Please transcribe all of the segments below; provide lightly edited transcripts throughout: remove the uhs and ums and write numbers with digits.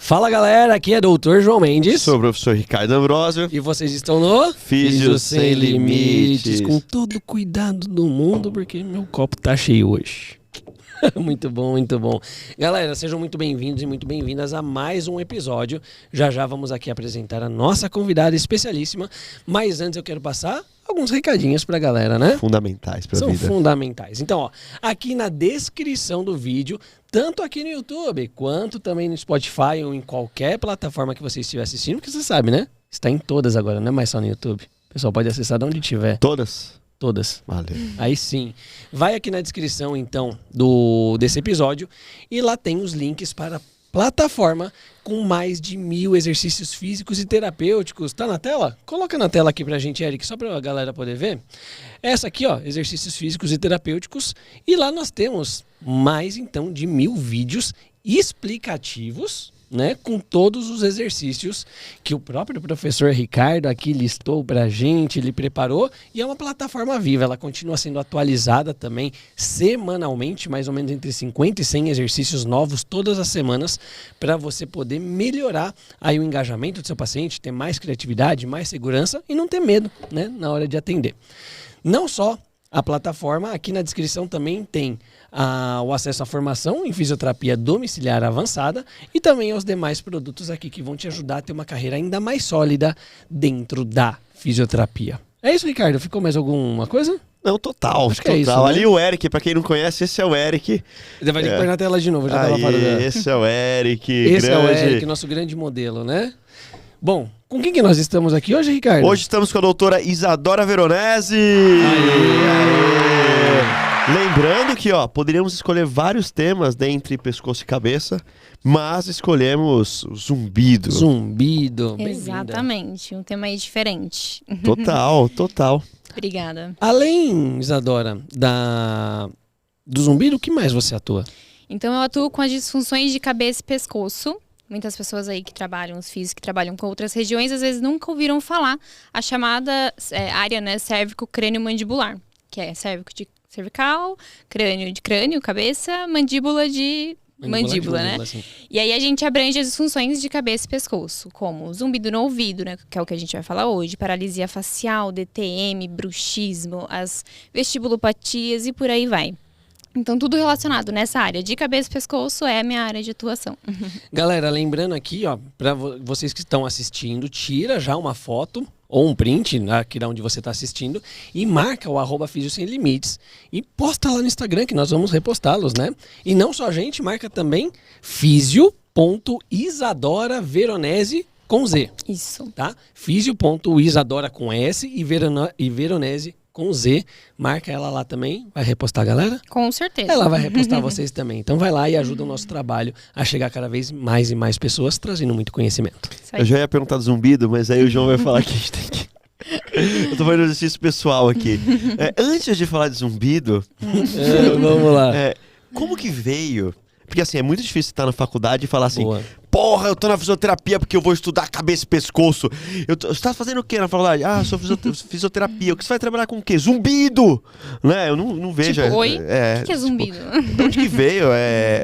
Fala galera, aqui é Dr. João Mendes. Sou o professor Ricardo Ambrosio. E vocês estão no Físio Sem Limites. Com todo o cuidado do mundo, porque meu copo tá cheio hoje. Muito bom, muito bom. Galera, sejam muito bem-vindos e muito bem-vindas a mais um episódio. Já já vamos aqui apresentar a nossa convidada especialíssima. Mas antes eu quero passar alguns recadinhos pra galera, né? Fundamentais pra vida. São fundamentais. Então, ó, aqui na descrição do vídeo, tanto aqui no YouTube, quanto também no Spotify ou em qualquer plataforma que você estiver assistindo, porque você sabe, né? Está em todas agora, não é mais só no YouTube. O pessoal pode acessar de onde tiver. Todas? Todas. Valeu. Aí sim. Vai aqui na descrição, então, desse episódio e lá tem os links para a plataforma com mais de 1000 exercícios físicos e terapêuticos. Tá na tela? Coloca na tela aqui pra gente, Eric, só pra galera poder ver. Essa aqui, ó, exercícios físicos e terapêuticos. E lá nós temos mais, então, de 1000 vídeos explicativos, né, com todos os exercícios que o próprio professor Ricardo aqui listou pra gente, ele preparou, e é uma plataforma viva, ela continua sendo atualizada também semanalmente, mais ou menos entre 50 e 100 exercícios novos todas as semanas, para você poder melhorar aí o engajamento do seu paciente, ter mais criatividade, mais segurança e não ter medo, né, na hora de atender. Não só a plataforma, aqui na descrição também tem o acesso à formação em fisioterapia domiciliar avançada e também aos demais produtos aqui que vão te ajudar a ter uma carreira ainda mais sólida dentro da fisioterapia. É isso, Ricardo? Ficou mais alguma coisa? Não, total. Acho que é isso, né? Ali o Eric, pra quem não conhece, esse é o Eric. Você vai ter que pôr na tela de novo, já tava fora da... Esse é o Eric, Esse grande. é o Eric, nosso grande modelo, né? Bom, com quem que nós estamos aqui hoje, Ricardo? Hoje estamos com a doutora Isadora Veronese. Lembrando que, ó, poderíamos escolher vários temas dentre pescoço e cabeça, mas escolhemos o zumbido. Zumbido. Exatamente, um tema aí diferente. Total. Obrigada. Além, Isadora, do zumbido, o que mais você atua? Então eu atuo com as disfunções de cabeça e pescoço. Muitas pessoas aí que trabalham, os físicos que trabalham com outras regiões, às vezes nunca ouviram falar a chamada área, né, cérvico-crânio-mandibular, que é cérvico de cervical, crânio de crânio, cabeça, mandíbula de mandíbula, né? Assim. E aí a gente abrange as disfunções de cabeça e pescoço, como zumbido no ouvido, né, que é o que a gente vai falar hoje, paralisia facial, DTM, bruxismo, as vestibulopatias e por aí vai. Então, tudo relacionado nessa área de cabeça e pescoço é a minha área de atuação. Galera, lembrando aqui, ó, para vocês que estão assistindo, tira já uma foto ou um print aqui de onde você está assistindo e marca o @Físio Sem Limites e posta lá no Instagram que nós vamos repostá-los, né? E não só a gente, marca também Físio.Isadora Veronese com Z. Isso. Tá? Físio.Isadora com S e Veronese com Z, marca ela lá também, vai repostar, galera? Com certeza. Ela vai repostar vocês também. Então vai lá e ajuda o nosso trabalho a chegar cada vez mais e mais pessoas, trazendo muito conhecimento. Eu já ia perguntar do zumbido, mas aí o João vai falar que a gente tem que... Eu tô fazendo exercício pessoal aqui. Antes de falar de zumbido, vamos lá. Como que veio... Porque assim, é muito difícil estar na faculdade e falar assim... Boa. Porra, eu tô na fisioterapia porque eu vou estudar cabeça e pescoço. Você tá fazendo o quê na faculdade? Ah, sou fisioterapia. O que você vai trabalhar com o quê? Zumbido! Né? Eu não vejo... Tipo, oi? O que é zumbido? De onde que veio?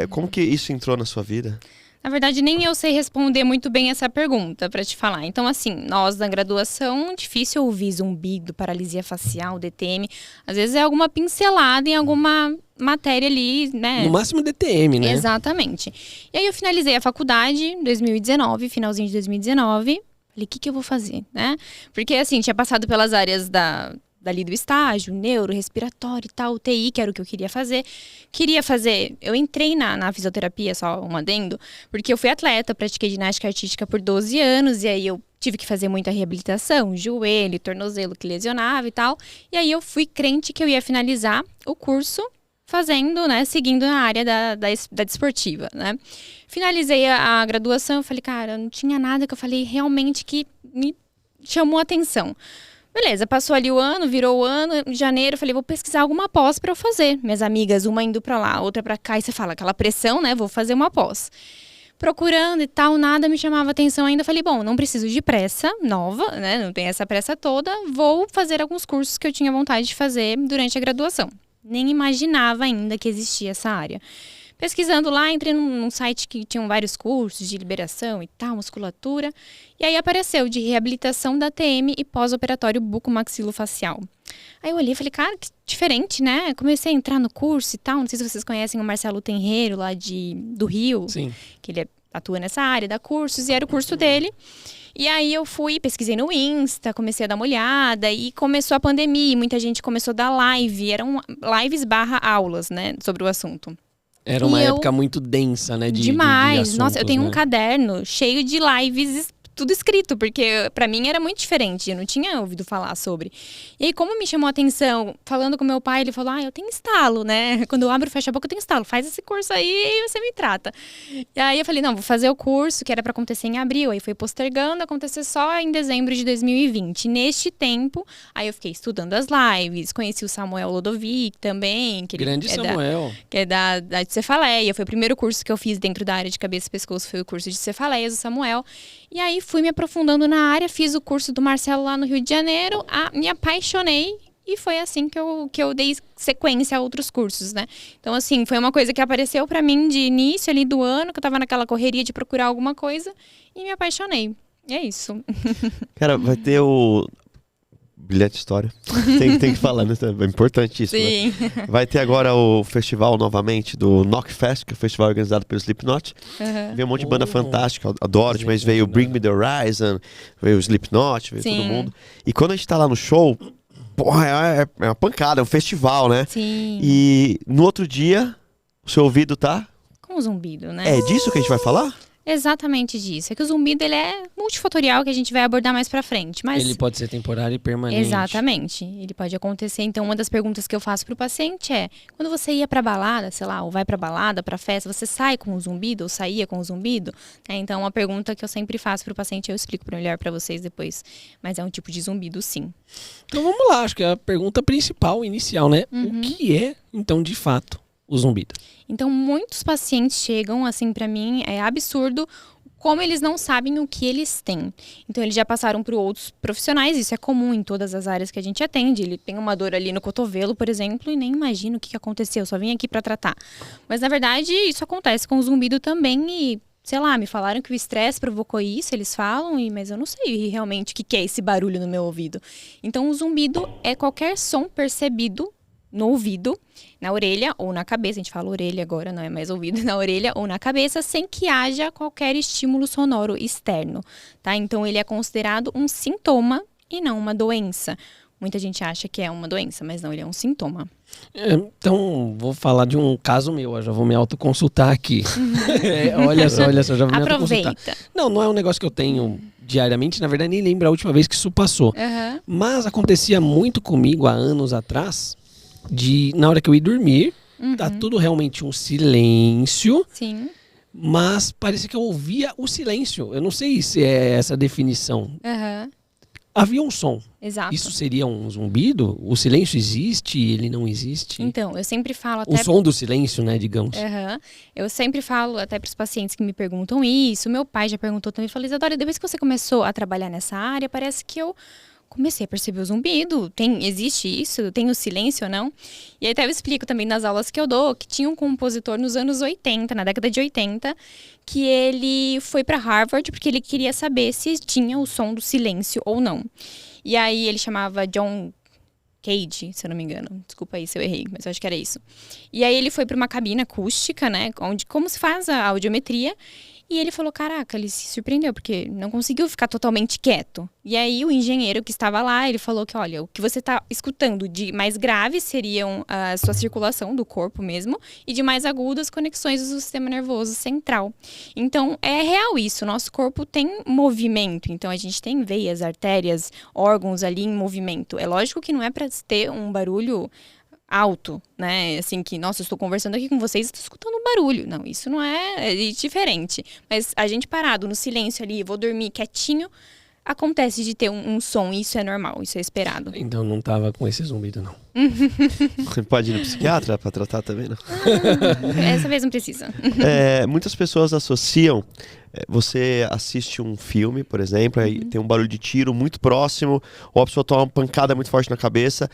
Como que isso entrou na sua vida? Na verdade, nem eu sei responder muito bem essa pergunta, pra te falar. Então, assim, nós na graduação, difícil ouvir zumbido, paralisia facial, DTM. Às vezes é alguma pincelada em alguma matéria ali, né? No máximo DTM, né? Exatamente. E aí eu finalizei a faculdade em 2019, finalzinho de 2019. Falei, o que eu vou fazer, né? Porque, assim, tinha passado pelas áreas dali do estágio, neuro, respiratório e tal, UTI, que era o que eu queria fazer. Eu entrei na fisioterapia, só um adendo, porque eu fui atleta, pratiquei ginástica artística por 12 anos, e aí eu tive que fazer muita reabilitação, joelho, tornozelo que lesionava e tal. E aí eu fui crente que eu ia finalizar o curso fazendo, né, seguindo na área da desportiva, né. Finalizei a graduação, eu falei, cara, não tinha nada que eu falei realmente que me chamou a atenção. Beleza, passou ali o ano, virou o ano, em janeiro, eu falei, vou pesquisar alguma pós pra eu fazer. Minhas amigas, uma indo pra lá, outra pra cá, e você fala, aquela pressão, né, vou fazer uma pós. Procurando e tal, nada me chamava atenção ainda. Falei, bom, não preciso de pressa nova, né, não tem essa pressa toda, vou fazer alguns cursos que eu tinha vontade de fazer durante a graduação. Nem imaginava ainda que existia essa área. pesquisando lá, entrei num site que tinham vários cursos de liberação e tal, musculatura. E aí apareceu de reabilitação da TM e pós-operatório bucomaxilofacial. Aí eu olhei e falei, cara, que diferente, né? Comecei a entrar no curso e tal. Não sei se vocês conhecem o Marcelo Tenreiro, lá do Rio. Sim. Que ele atua nessa área, dá cursos, e era o curso dele. E aí eu pesquisei no Insta, comecei a dar uma olhada, e começou a pandemia, muita gente começou a dar live, eram lives / aulas, né, sobre o assunto. Era uma época muito densa, né? Demais. De assuntos, nossa, eu tenho né? um caderno cheio de lives, tudo escrito, porque pra mim era muito diferente, eu não tinha ouvido falar sobre. E aí, como me chamou a atenção, falando com meu pai, ele falou, eu tenho estalo, né? Quando eu abro e fecho a boca, eu tenho estalo. Faz esse curso aí e você me trata. E aí eu falei, não, vou fazer o curso, que era pra acontecer em abril. Aí foi postergando, acontecer só em dezembro de 2020. Neste tempo, aí eu fiquei estudando as lives, conheci o Samuel Lodovic também. Que Grande Samuel. Que é da cefaleia. Foi o primeiro curso que eu fiz dentro da área de cabeça e pescoço, foi o curso de cefaleias do Samuel. E aí fui me aprofundando na área, fiz o curso do Marcelo lá no Rio de Janeiro, me apaixonei e foi assim que eu dei sequência a outros cursos, né? Então, assim, foi uma coisa que apareceu pra mim de início ali do ano, que eu tava naquela correria de procurar alguma coisa e me apaixonei. E é isso. Cara, vai ter o bilhete de história. Tem que falar, né? É importantíssimo. Sim. Né? Vai ter agora o festival novamente do Knockfest, que é o festival organizado pelo Slipknot. Uhum. Veio um monte de banda fantástica, adoro, mas veio Bring Me The Horizon, veio o Slipknot, veio todo mundo. E quando a gente tá lá no show, porra, é uma pancada, é um festival, né? Sim. E no outro dia, o seu ouvido tá... Com o zumbido, né? É disso que a gente vai falar? Exatamente disso. É que o zumbido, ele é multifatorial, que a gente vai abordar mais pra frente. Mas... Ele pode ser temporário e permanente. Exatamente. Ele pode acontecer. Então, uma das perguntas que eu faço pro paciente é, quando você ia pra balada, sei lá, ou vai pra balada, pra festa, você sai com o zumbido ou saía com o zumbido? Então, uma pergunta que eu sempre faço pro paciente, eu explico melhor pra vocês depois. Mas é um tipo de zumbido, sim. Então vamos lá, acho que é a pergunta principal, inicial, né? O que é, então, de fato, o zumbido? Então, muitos pacientes chegam, assim, pra mim, é absurdo como eles não sabem o que eles têm. Então, eles já passaram por outros profissionais, isso é comum em todas as áreas que a gente atende. Ele tem uma dor ali no cotovelo, por exemplo, e nem imagina o que aconteceu, só vim aqui pra tratar. Mas, na verdade, isso acontece com o zumbido também e, sei lá, me falaram que o estresse provocou isso, eles falam, mas eu não sei realmente o que é esse barulho no meu ouvido. Então, o zumbido é qualquer som percebido no ouvido, na orelha ou na cabeça, a gente fala orelha agora, não é mais ouvido, na orelha ou na cabeça, sem que haja qualquer estímulo sonoro externo, tá? Então, ele é considerado um sintoma e não uma doença. Muita gente acha que é uma doença, mas não, ele é um sintoma. Então, vou falar de um caso meu, eu já vou me autoconsultar aqui. Olha só, já vou me autoconsultar. Aproveita. Não é um negócio que eu tenho diariamente, na verdade nem lembro a última vez que isso passou. Mas acontecia muito comigo há anos atrás, na hora que eu ia dormir, tá tudo realmente um silêncio. Sim. Mas parecia que eu ouvia o silêncio. Eu não sei se é essa definição. Havia um som. Exato. Isso seria um zumbido? O silêncio existe? Ele não existe? Então, eu sempre falo até... O som do silêncio, né, digamos. Eu sempre falo até para os pacientes que me perguntam isso. Meu pai já perguntou também. Falei, Isadora, depois que você começou a trabalhar nessa área, parece que eu comecei a perceber o zumbido. Existe isso? Tem o silêncio ou não? E aí até eu explico também nas aulas que eu dou que tinha um compositor nos anos 80, na década de 80, que ele foi para Harvard porque ele queria saber se tinha o som do silêncio ou não. E aí ele chamava John Cage, se eu não me engano. Desculpa aí se eu errei, mas eu acho que era isso. E aí ele foi para uma cabine acústica, né, como se faz a audiometria. E ele falou, caraca, ele se surpreendeu, porque não conseguiu ficar totalmente quieto. E aí o engenheiro que estava lá, ele falou que, olha, o que você está escutando de mais grave seriam a sua circulação do corpo mesmo, e de mais agudo as conexões do sistema nervoso central. Então, é real isso, nosso corpo tem movimento, então a gente tem veias, artérias, órgãos ali em movimento. É lógico que não é para ter um barulho alto, né? Assim que, nossa, eu estou conversando aqui com vocês e estou escutando um barulho. Não, isso não é diferente. Mas a gente parado no silêncio ali, vou dormir quietinho, acontece de ter um som, isso é normal, isso é esperado. Então não tava com esse zumbido, não. Pode ir no psiquiatra pra tratar também, não? Essa vez não precisa. Muitas pessoas associam, você assiste um filme, por exemplo, aí tem um barulho de tiro muito próximo, ou a pessoa toma uma pancada muito forte na cabeça,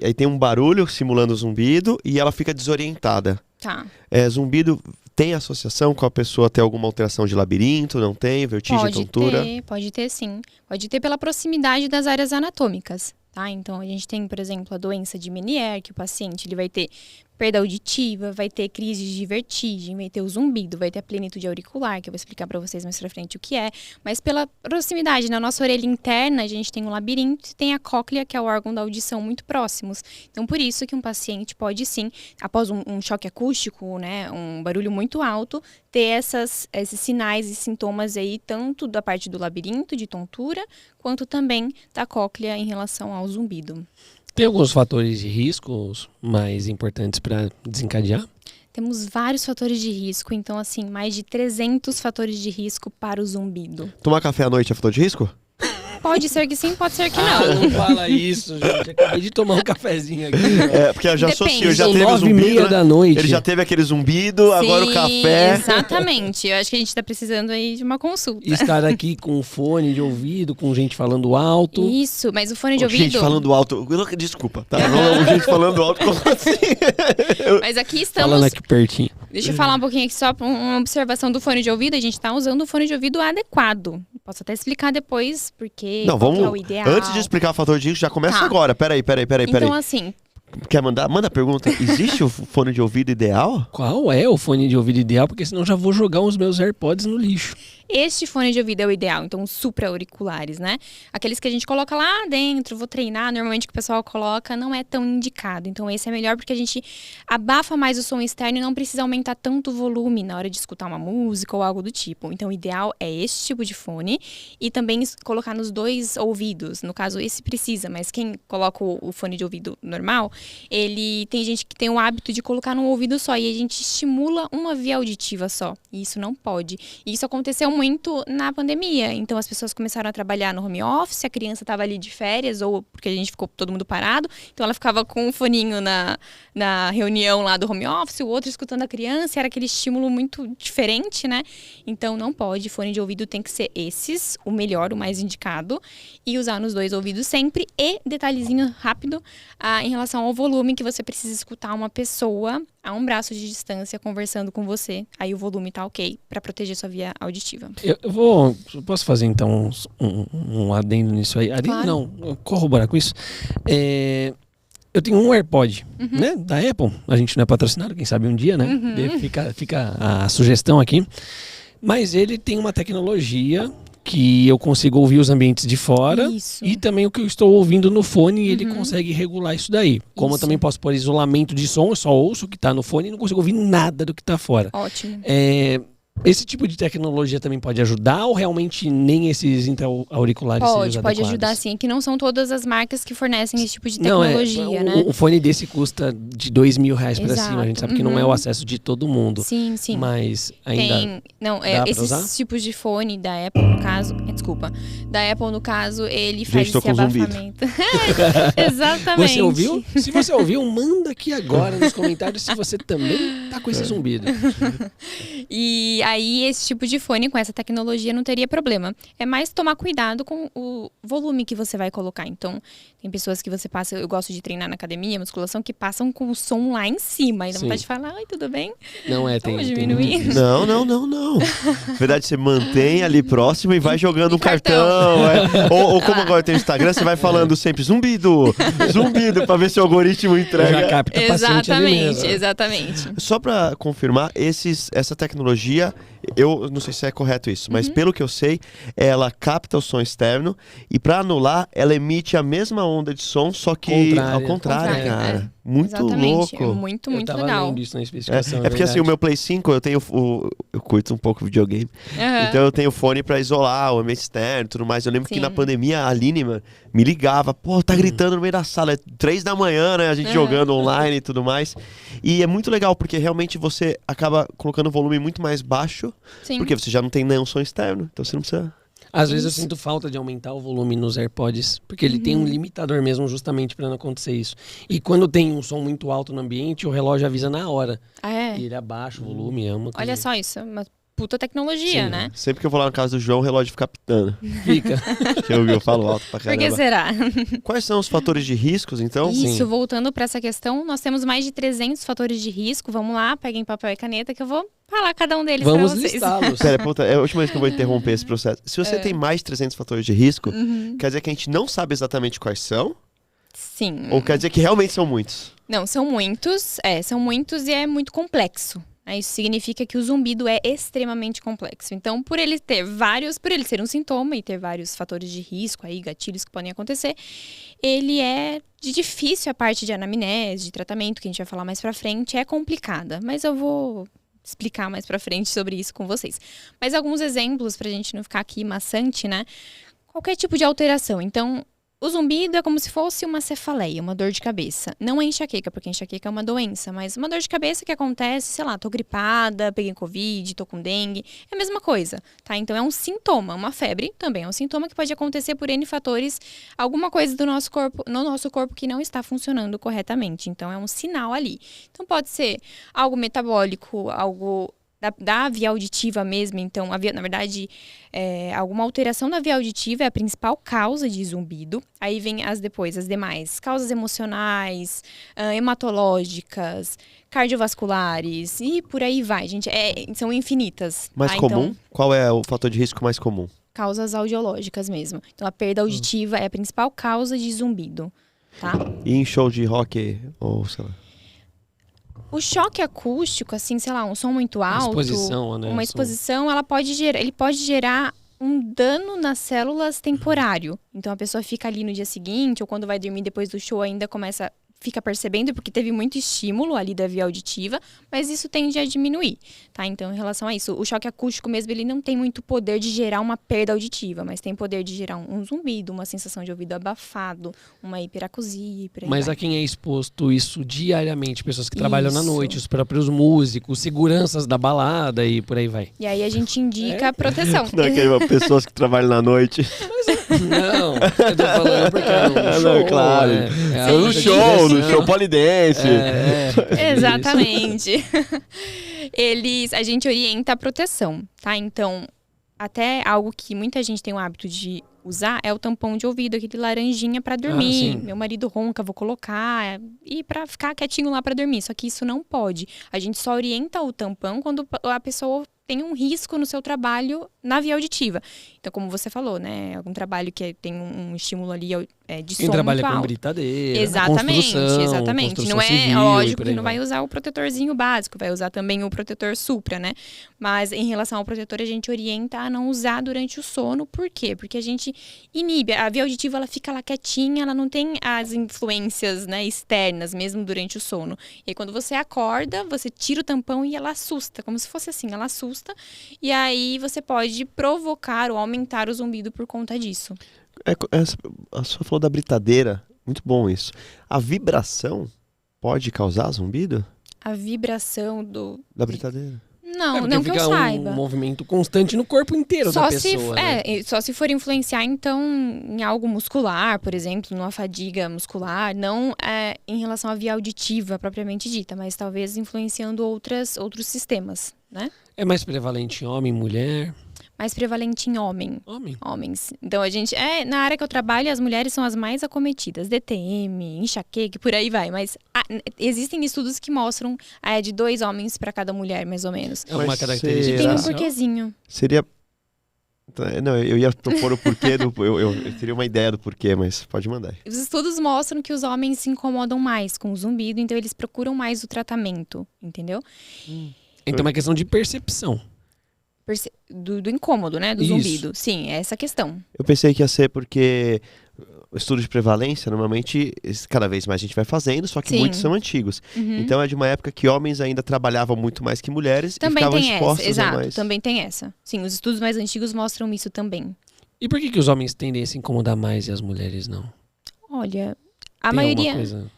aí tem um barulho simulando zumbido e ela fica desorientada. Tá. Zumbido tem associação com a pessoa ter alguma alteração de labirinto? Não tem? Vertigem, tontura? Pode ter sim. Pode ter pela proximidade das áreas anatômicas. Tá? Então, a gente tem, por exemplo, a doença de Meniere, que o paciente ele vai ter perda auditiva, vai ter crises de vertigem, vai ter o zumbido, vai ter a plenitude auricular, que eu vou explicar para vocês mais pra frente o que é. Mas pela proximidade, na nossa orelha interna, a gente tem um labirinto e tem a cóclea, que é o órgão da audição, muito próximos. Então, por isso que um paciente pode sim, após um choque acústico, né, um barulho muito alto, ter esses sinais e sintomas aí, tanto da parte do labirinto, de tontura, quanto também da cóclea em relação ao zumbido. Tem alguns fatores de riscos mais importantes para desencadear? Temos vários fatores de risco, então assim, mais de 300 fatores de risco para o zumbido. Tomar café à noite é fator de risco? Pode ser que sim, pode ser que não. Não fala isso, gente. Acabei de tomar um cafezinho aqui. Porque eu já associo, Depende. já São teve o 9h30 zumbido, da né? noite. Ele já teve aquele zumbido, agora o Sim, café. Exatamente. Eu acho que a gente está precisando aí de uma consulta. Estar aqui com fone de ouvido, com gente falando alto. Isso, mas o fone de ouvido... Gente falando alto. Desculpa, tá? Não, gente falando alto, como assim? Mas aqui estamos... Falando aqui pertinho. Deixa eu falar um pouquinho aqui só uma observação do fone de ouvido. A gente está usando o fone de ouvido adequado. Posso até explicar depois, porque Não, qual que vamos. é o ideal. Antes de explicar o fator de risco, já começa Tá. agora. Peraí. Então, assim, Quer mandar? Manda a pergunta. Existe o fone de ouvido ideal? Qual é o fone de ouvido ideal? Porque senão já vou jogar os meus AirPods no lixo. este fone de ouvido é o ideal. Então, os supra-auriculares, né? Aqueles que a gente coloca lá dentro, vou treinar, normalmente o que o pessoal coloca não é tão indicado. Então, esse é melhor porque a gente abafa mais o som externo e não precisa aumentar tanto o volume na hora de escutar uma música ou algo do tipo. Então, o ideal é esse tipo de fone e também colocar nos dois ouvidos. No caso, esse precisa, mas quem coloca o fone de ouvido normal, ele tem gente que tem o hábito de colocar num ouvido só e a gente estimula uma via auditiva só. E isso não pode. E isso aconteceu muito na pandemia. Então, as pessoas começaram a trabalhar no home office, a criança estava ali de férias ou porque a gente ficou todo mundo parado. Então, ela ficava com um foninho na reunião lá do home office, o outro escutando a criança. Era aquele estímulo muito diferente, né? Então, não pode. Fone de ouvido tem que ser esses, o melhor, o mais indicado. E usar nos dois ouvidos sempre. E, detalhezinho rápido, em relação ao volume, que você precisa escutar uma pessoa a um braço de distância conversando com você. Aí o volume tá ok, para proteger sua via auditiva. Eu posso fazer então um adendo nisso aí? Adendo Claro. não, corroborar com isso. Eu tenho um AirPod, né, da Apple. A gente não é patrocinado, quem sabe um dia, né? Fica a sugestão aqui. Mas ele tem uma tecnologia que eu consigo ouvir os ambientes de fora. Isso. E também o que eu estou ouvindo no fone, ele consegue regular isso daí. Como eu Isso. também posso pôr isolamento de som, eu só ouço o que está no fone e não consigo ouvir nada do que está fora. Ótimo. Esse tipo de tecnologia também pode ajudar ou realmente nem esses auriculares seriam Pode adequados? ajudar sim, que não são todas as marcas que fornecem esse tipo de Não, tecnologia, né? o fone desse custa de R$2.000 pra Exato. cima. A gente sabe que não é o acesso de todo mundo. Sim, sim. Mas ainda... Não, dá pra esses usar? tipos de fone da Apple, no caso, da Apple, no caso, ele faz tô esse com zumbido. abafamento. Exatamente. Você ouviu? Se você ouviu, manda aqui agora nos comentários se você também tá com esse zumbido. E aí, esse tipo de fone com essa tecnologia não teria problema. É mais tomar cuidado com o volume que você vai colocar. Então, tem pessoas que você passa, eu gosto de treinar na academia, musculação, que passam com o som lá em cima. E não Sim. pode falar, oi, tudo bem? Não é, tem... Vamos tem diminuir. muito disso. Não. Na verdade, você mantém ali próximo e vai jogando um cartão. Ou como agora tem o Instagram, você vai falando sempre zumbido, pra ver se o algoritmo Já entrega. capta paciente ali mesmo. Exatamente. Só pra confirmar, essa tecnologia, eu não sei se é correto isso, mas pelo que eu sei, ela capta o som externo e pra anular, ela emite a mesma onda de som, só que ao contrário, Contrário, cara. Muito Exatamente. louco. É muito, muito eu tava legal. lendo isso na especificação. É porque assim, o meu Play 5, eu tenho eu curto um pouco videogame. Aham. Então eu tenho fone pra isolar o ambiente externo e tudo mais. Eu lembro que Sim. na pandemia a Aline, mano, me ligava, pô, tá gritando no meio da sala, é 3 da manhã, né? A gente jogando online e tudo mais. E é muito legal, porque realmente você acaba colocando o volume muito mais baixo, Sim. porque você já não tem nenhum som externo, então você não precisa... Às vezes eu Isso. sinto falta de aumentar o volume nos AirPods, porque ele tem um limitador mesmo justamente para não acontecer isso. E quando tem um som muito alto no ambiente, o relógio avisa na hora. Ah, é? E ele abaixa o volume, é uma coisa... Olha só isso, é uma puta tecnologia, Sim. né? Sempre que eu vou lá na casa do João, o relógio fica pitando. Fica. Que eu falo alto pra Por que caramba. será? Quais são os fatores de riscos, então? Isso, Sim. voltando para essa questão, nós temos mais de 300 fatores de risco. Vamos lá, peguem papel e caneta que eu vou falar cada um deles para Vamos vocês. listá-los. Pera, puta, é a última vez que eu vou interromper esse processo. Se você tem mais de 300 fatores de risco, quer dizer que a gente não sabe exatamente quais são? Sim. Ou quer dizer que realmente são muitos? Não, são muitos e é muito complexo. Isso significa que o zumbido é extremamente complexo. Então, por ele ser um sintoma e ter vários fatores de risco, aí, gatilhos que podem acontecer, ele é de difícil a parte de anamnese, de tratamento, que a gente vai falar mais pra frente, é complicada. Mas eu vou explicar mais pra frente sobre isso com vocês. Mas alguns exemplos pra gente não ficar aqui maçante, né? Qualquer tipo de alteração. Então, o zumbido é como se fosse uma cefaleia, uma dor de cabeça. Não é enxaqueca, porque enxaqueca é uma doença, mas uma dor de cabeça que acontece, sei lá, tô gripada, peguei Covid, tô com dengue, é a mesma coisa, tá? Então é um sintoma, uma febre também é um sintoma que pode acontecer por N fatores, alguma coisa do nosso corpo, no nosso corpo que não está funcionando corretamente. Então é um sinal ali. Então pode ser algo metabólico, algo da via auditiva mesmo, então, na verdade, alguma alteração da via auditiva é a principal causa de zumbido. Aí vem as demais causas emocionais, hematológicas, cardiovasculares e por aí vai, gente. São infinitas. Mais tá? comum? Então, Qual é o fator de risco mais comum? causas audiológicas mesmo. Então, a perda auditiva é a principal causa de zumbido, tá? E em show de rock, ou sei lá. O choque acústico, assim, sei lá, um som muito alto, exposição, né? uma exposição, ele pode gerar um dano nas células temporário. Então a pessoa fica ali no dia seguinte, ou quando vai dormir depois do show ainda fica percebendo, porque teve muito estímulo ali da via auditiva, mas isso tende a diminuir, tá? Então, em relação a isso, o choque acústico mesmo, ele não tem muito poder de gerar uma perda auditiva, mas tem poder de gerar um zumbido, uma sensação de ouvido abafado, uma hiperacusia, por aí Mas vai. a quem é exposto isso diariamente, pessoas que trabalham na Isso. noite, os próprios músicos, seguranças da balada e por aí vai. E aí a gente indica proteção. Pessoas que trabalham na noite. Não, eu tô falando porque é um show, Não, claro. a No alta show, no direção. show polidense. Exatamente. A gente orienta a proteção, tá? Então, até algo que muita gente tem o hábito de usar é o tampão de ouvido, aquele laranjinha pra dormir. sim. Meu marido ronca, vou colocar e pra ficar quietinho lá pra dormir. Só que isso não pode. A gente só orienta o tampão quando a pessoa tem um risco no seu trabalho na via auditiva. Então, como você falou, né? Algum trabalho que tem um estímulo ali de som Quem trabalha muito com alto. britadeira, Exatamente, construção, exatamente. construção Não é civil, lógico e por que aí não vai usar o protetorzinho básico, vai usar também o protetor supra, né? Mas em relação ao protetor, a gente orienta a não usar durante o sono. Por quê? Porque a gente inibe. A via auditiva, ela fica lá quietinha, ela não tem as influências, né, externas, mesmo durante o sono. E aí, quando você acorda, você tira o tampão e ela assusta, como se fosse assim, ela assusta. E aí, você pode provocar ou aumentar o zumbido por conta disso. A senhora falou da britadeira. Muito bom isso. A vibração pode causar zumbido? A vibração Da britadeira. Não, porque não que eu fica saiba. um movimento constante no corpo inteiro da pessoa. Né? Só se for influenciar, então, em algo muscular, por exemplo, numa fadiga muscular, não em relação à via auditiva propriamente dita, mas talvez influenciando outros sistemas, né? É mais prevalente em homem, mulher? Mais prevalente em homens. Então, na área que eu trabalho, as mulheres são as mais acometidas. DTM, enxaqueca, por aí vai. Mas existem estudos que mostram de 2 homens para cada mulher, mais ou menos. É uma Mas característica. Tem um racial? porquezinho. Seria... Não, eu ia propor o porquê. Eu teria uma ideia do porquê, mas pode mandar. Os estudos mostram que os homens se incomodam mais com o zumbido, então eles procuram mais o tratamento, entendeu? Então é uma questão de percepção. Do incômodo, né? Do Isso. zumbido. Sim, é essa a questão. Eu pensei que ia ser porque o estudo de prevalência, normalmente, cada vez mais a gente vai fazendo, só que Sim. muitos são antigos. Uhum. Então é de uma época que homens ainda trabalhavam muito mais que mulheres e Também ficavam tem essa, expostos a exato, mais. também tem essa. Sim, os estudos mais antigos mostram isso também. E por que os homens tendem a se incomodar mais e as mulheres não? Olha, a Tem maioria alguma coisa...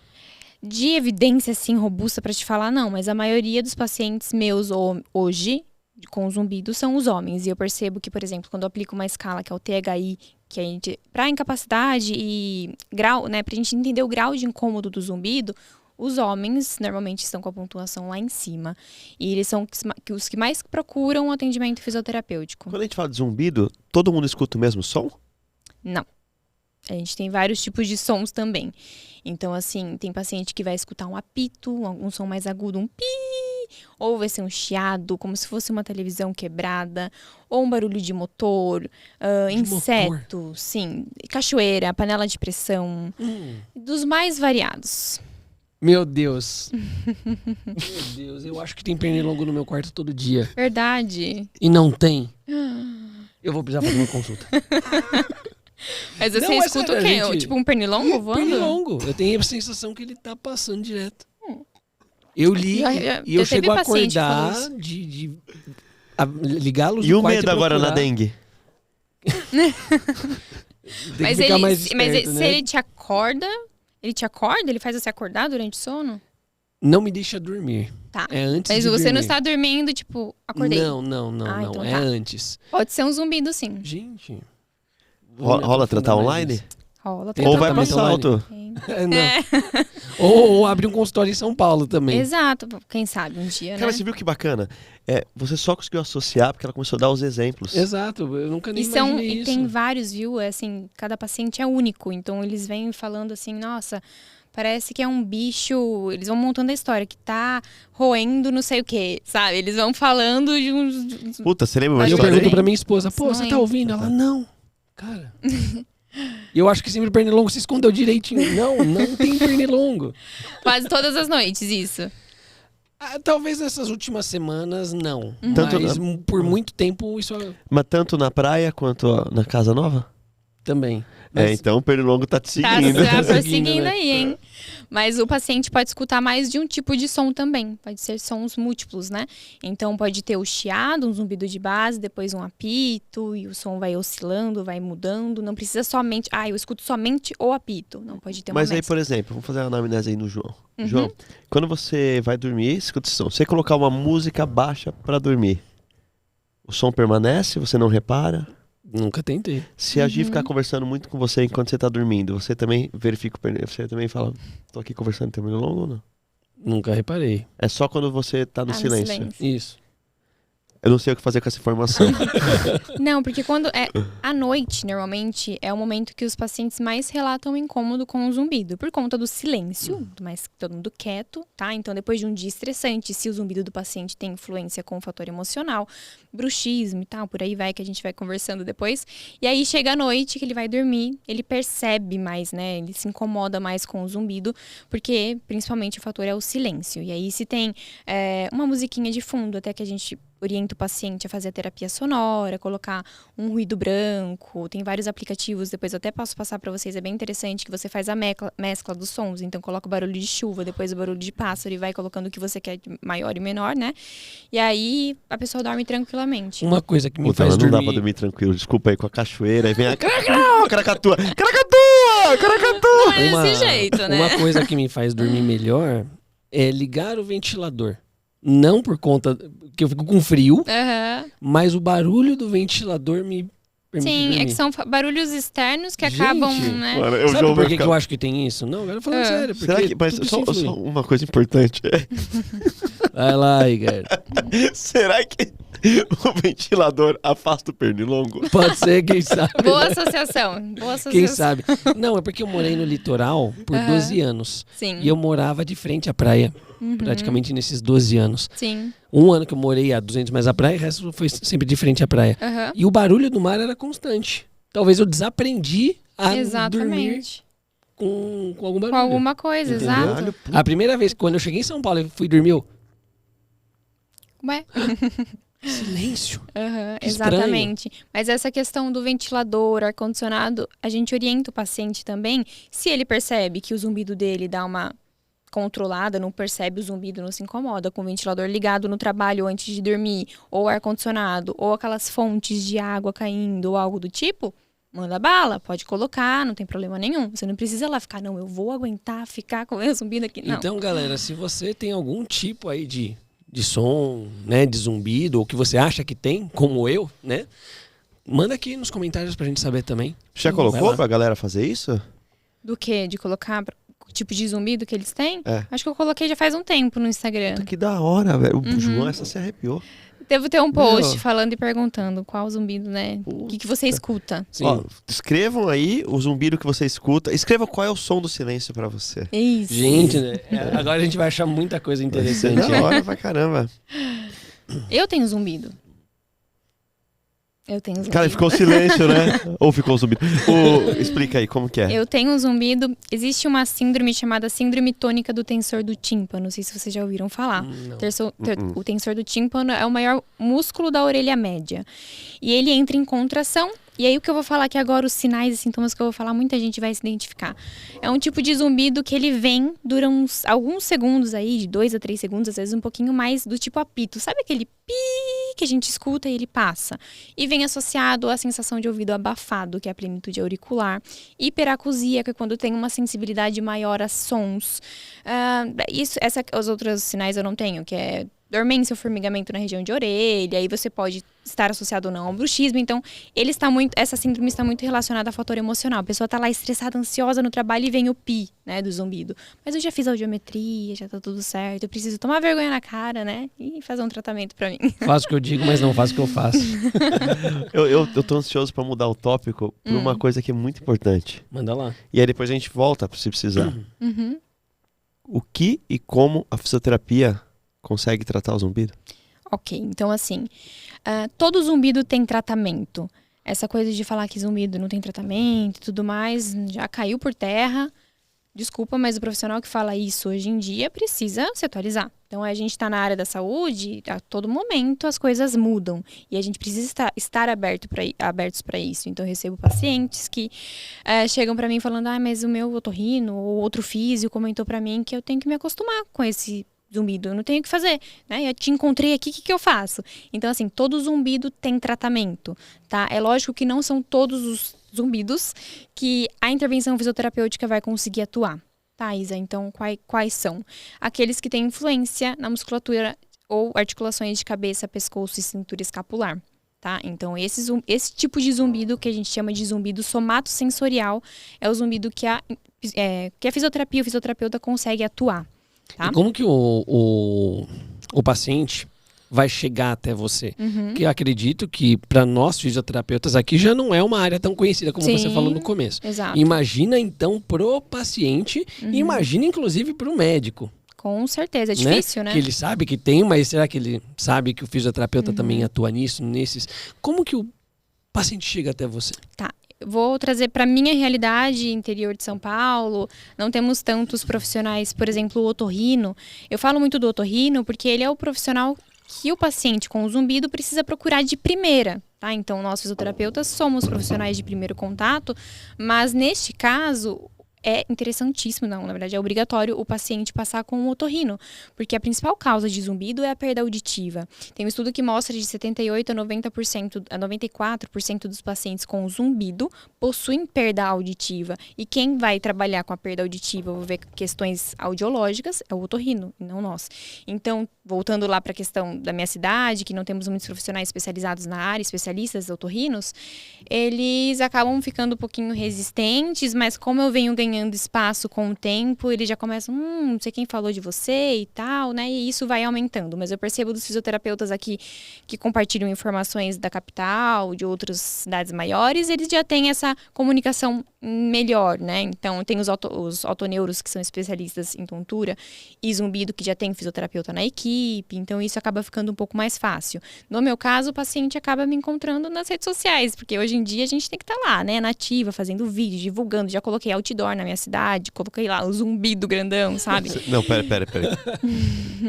de evidência, assim, robusta pra te falar, não, mas a maioria dos pacientes meus hoje com zumbido são os homens. E eu percebo que, por exemplo, quando eu aplico uma escala que é o THI, que a gente, pra incapacidade e grau, né, pra gente entender o grau de incômodo do zumbido, os homens normalmente estão com a pontuação lá em cima. E eles são os que mais procuram atendimento fisioterapêutico. Quando a gente fala de zumbido, todo mundo escuta o mesmo som? Não. A gente tem vários tipos de sons também. Então, assim, tem paciente que vai escutar um apito, um som mais agudo, um pi, ou vai ser um chiado, como se fosse uma televisão quebrada, ou um barulho de motor, inseto, sim, cachoeira, panela de pressão, dos mais variados. Meu Deus. Meu Deus, eu acho que tem pernilongo no meu quarto todo dia. Verdade. E não tem. Eu vou precisar fazer uma consulta. Mas você Não, é escuta sério, o quê? gente. Tipo um pernilongo voando? Pernilongo. Eu tenho a sensação que ele tá passando direto. Eu li e eu já chego teve a paciente que falou acordar de ligar a luz E do o quarto medo agora na procurar. dengue? Tem que Mas, ficar mais se esperto, né? ele te acorda, ele faz você acordar durante o sono? Não me deixa dormir. Tá. É antes Mas de você dormir. não está dormindo, tipo, acordei. Não. Então É tá. antes. Pode ser um zumbido, sim. Gente. Rola tratar online? Rola. Tem Ou vai pra tratamento salto? Não. Ou abre um consultório em São Paulo também. Exato. Quem sabe um dia, Cara, né? você viu que bacana? Você só conseguiu associar porque ela começou a dar os exemplos. Exato, eu nunca nem imaginei E isso. tem vários, viu? É assim, cada paciente é único. Então, eles vêm falando assim, nossa, parece que é um bicho... Eles vão montando a história, que tá roendo não sei o quê, sabe? Eles vão falando de uns... Puta, você lembra uma Aí eu história? pergunto pra minha esposa, pô, Não você tá lembro. ouvindo? Ela, não. Cara... E eu acho que sempre o pernilongo se escondeu direitinho. Não tem pernilongo. Quase todas as noites, isso. Talvez nessas últimas semanas, não. Tanto Mas por muito tempo isso Mas tanto na praia quanto na casa nova? também. Mas Então o pernilongo tá te Tá, seguindo. tá Seguindo, prosseguindo né? aí, hein? Mas o paciente pode escutar mais de um tipo de som também. Pode ser sons múltiplos, né? Então pode ter o chiado, um zumbido de base, depois um apito, e o som vai oscilando, vai mudando. Não precisa somente... eu escuto somente o apito. Não, pode ter uma Mas aí, mescla. por exemplo, vamos fazer uma anamnese aí no João. Uhum. João, quando você vai dormir, escuta esse som. Se você colocar uma música baixa pra dormir, o som permanece, você não repara? nunca tentei. Se a Gi ficar conversando muito com você enquanto você tá dormindo, você também verifica o pernilongo? Você também fala, tô aqui conversando, tem pernilongo ou não? Nunca reparei. É só quando você tá no Ah, no silêncio. silêncio. Isso. Eu não sei o que fazer com essa informação. Não, porque quando é à noite, normalmente, é o momento que os pacientes mais relatam incômodo com o zumbido, por conta do silêncio, mais todo mundo quieto, tá? Então, depois de um dia estressante, se o zumbido do paciente tem influência com o fator emocional, bruxismo e tal, por aí vai, que a gente vai conversando depois. E aí, chega a noite, que ele vai dormir, ele percebe mais, né? Ele se incomoda mais com o zumbido, porque, principalmente, o fator é o silêncio. E aí, se tem uma musiquinha de fundo, até que a gente orienta o paciente a fazer a terapia sonora, colocar um ruído branco. Tem vários aplicativos, depois eu até posso passar para vocês, é bem interessante, que você faz a mescla dos sons. Então, coloca o barulho de chuva, depois o barulho de pássaro e vai colocando o que você quer de maior e menor, né? E aí, a pessoa dorme tranquilamente. Uma coisa que me Puta, faz não dá dormir... pra dormir tranquilo. Desculpa aí com a cachoeira. Aí vem a caracatua. Caracatua! Caracatua! Não é desse jeito, né? Uma coisa que me faz dormir melhor é ligar o ventilador. Não por conta que eu fico com frio, Aham. mas o barulho do ventilador me permite Sim, dormir. é que são barulhos externos que Gente, acabam, né? Mano, eu Sabe João por vai que ficar- eu acho que tem isso? Não, agora falando sério. Porque Será que... Mas tudo só se influi. uma coisa importante. Vai lá, Igor. Será que o ventilador afasta o pernilongo? Pode ser, quem sabe. Boa associação. Boa associação. Quem sabe. Não, é porque eu morei no litoral por 12 anos. Sim. E eu morava de frente à praia. Praticamente nesses 12 anos. Sim. Um ano que eu morei a 200 metros da praia, o resto foi sempre de frente à praia. Aham. E o barulho do mar era constante. Talvez eu desaprendi a dormir Exatamente. com algum barulho. Com alguma coisa, Entendeu? exato. Caralho, A primeira vez, quando eu cheguei em São Paulo e fui dormir, eu... Ué? Silêncio. Aham, Que estranho. exatamente. Mas essa questão do ventilador, ar-condicionado, a gente orienta o paciente também, se ele percebe que o zumbido dele dá uma controlada, não percebe o zumbido, não se incomoda com o ventilador ligado no trabalho antes de dormir, ou ar-condicionado, ou aquelas fontes de água caindo, ou algo do tipo, manda bala, pode colocar, não tem problema nenhum. Você não precisa lá ficar, não, eu vou aguentar ficar com o zumbido aqui. Não. Então, galera, se você tem algum tipo aí de de som, né, de zumbido, ou que você acha que tem, como eu, né? Manda aqui nos comentários pra gente saber também. Já colocou pra galera fazer isso? Do que? De colocar o tipo de zumbido que eles têm? É. Acho que eu coloquei já faz um tempo no Instagram. Puta, que da hora, velho. O João, essa se arrepiou. Devo ter um post Meu. falando e perguntando qual zumbido, né? O que você escuta? Sim. Ó, escrevam aí o zumbido que você escuta. Escreva qual é o som do silêncio pra você. Isso. Gente, né? Agora a gente vai achar muita coisa interessante. Da hora pra caramba. Eu tenho zumbido. Eu tenho zumbido. Cara, ficou silêncio, né? Ou ficou zumbido? Explica aí, como que é? Eu tenho um zumbido. Existe uma síndrome chamada síndrome tônica do tensor do tímpano. Não sei se vocês já ouviram falar. Não. O tensor do tímpano é o maior músculo da orelha média. E ele entra em contração. E aí o que eu vou falar aqui agora, os sinais e sintomas que eu vou falar, muita gente vai se identificar. É um tipo de zumbido que ele vem, dura alguns segundos aí, de 2 a 3 segundos, às vezes um pouquinho mais, do tipo apito. Sabe aquele pi que a gente escuta e ele passa? E vem associado à sensação de ouvido abafado, que é a plenitude auricular. Hiperacusia, que é quando tem uma sensibilidade maior a sons. Os outros sinais eu não tenho, que é dormência ou formigamento na região de orelha, aí você pode estar associado ou não ao bruxismo. Então, essa síndrome está muito relacionada a fator emocional. A pessoa está lá estressada, ansiosa no trabalho e vem o pi, né, do zumbido. Mas eu já fiz audiometria, já tá tudo certo, eu preciso tomar vergonha na cara, né, e fazer um tratamento pra mim. Faço o que eu digo, mas não faço o que eu faço. Eu tô ansioso pra mudar o tópico por uma coisa que é muito importante. Manda lá. E aí depois a gente volta, se precisar. Uhum. O que e como a fisioterapia consegue tratar o zumbido? Ok, então assim, todo zumbido tem tratamento. Essa coisa de falar que zumbido não tem tratamento e tudo mais, já caiu por terra. Desculpa, mas o profissional que fala isso hoje em dia precisa se atualizar. Então, a gente está na área da saúde, a todo momento as coisas mudam. E a gente precisa estar abertos para isso. Então, eu recebo pacientes que chegam para mim falando, mas o meu otorrino ou outro físio comentou para mim que eu tenho que me acostumar com esse zumbido, eu não tenho o que fazer, né? Eu te encontrei aqui, o que eu faço? Então, assim, todo zumbido tem tratamento, tá? É lógico que não são todos os zumbidos que a intervenção fisioterapêutica vai conseguir atuar, tá, Isa? Então, quais são? Aqueles que têm influência na musculatura ou articulações de cabeça, pescoço e cintura escapular, tá? Então, esse tipo de zumbido que a gente chama de zumbido somatosensorial é o zumbido que a fisioterapia, o fisioterapeuta consegue atuar. Tá? E como que o paciente vai chegar até você? Porque eu acredito que para nós fisioterapeutas aqui já não é uma área tão conhecida como você falou no começo. Exato. Imagina então pro paciente e imagina inclusive pro médico. Com certeza, é difícil, né? Que ele sabe que tem, mas será que ele sabe que o fisioterapeuta também atua nesses? Como que o paciente chega até você? Tá. Vou trazer para minha realidade, interior de São Paulo, não temos tantos profissionais, por exemplo, o otorrino. Eu falo muito do otorrino porque ele é o profissional que o paciente com o zumbido precisa procurar de primeira, tá? Então, nós fisioterapeutas somos profissionais de primeiro contato, mas neste caso é interessantíssimo, não, na verdade é obrigatório o paciente passar com o otorrino, porque a principal causa de zumbido é a perda auditiva. Tem um estudo que mostra de 78% a 94% dos pacientes com zumbido possuem perda auditiva. E quem vai trabalhar com a perda auditiva, vou ver questões audiológicas, é o otorrino, e não nós. Então, voltando lá para a questão da minha cidade, que não temos muitos profissionais especializados na área, especialistas otorrinos, eles acabam ficando um pouquinho resistentes, mas como eu venho ganhando espaço com o tempo, eles já começam, não sei quem falou de você e tal, né? E isso vai aumentando. Mas eu percebo dos fisioterapeutas aqui que compartilham informações da capital, de outras cidades maiores, eles já têm essa comunicação melhor, né? Então, tem os otoneuros, que são especialistas em tontura, e zumbido, que já tem fisioterapeuta na equipe. Então, isso acaba ficando um pouco mais fácil. No meu caso, o paciente acaba me encontrando nas redes sociais, porque hoje em dia a gente tem que estar lá, né? Nativa, fazendo vídeo, divulgando. Já coloquei outdoor na minha cidade, coloquei lá o zumbido grandão, sabe? Não, pera.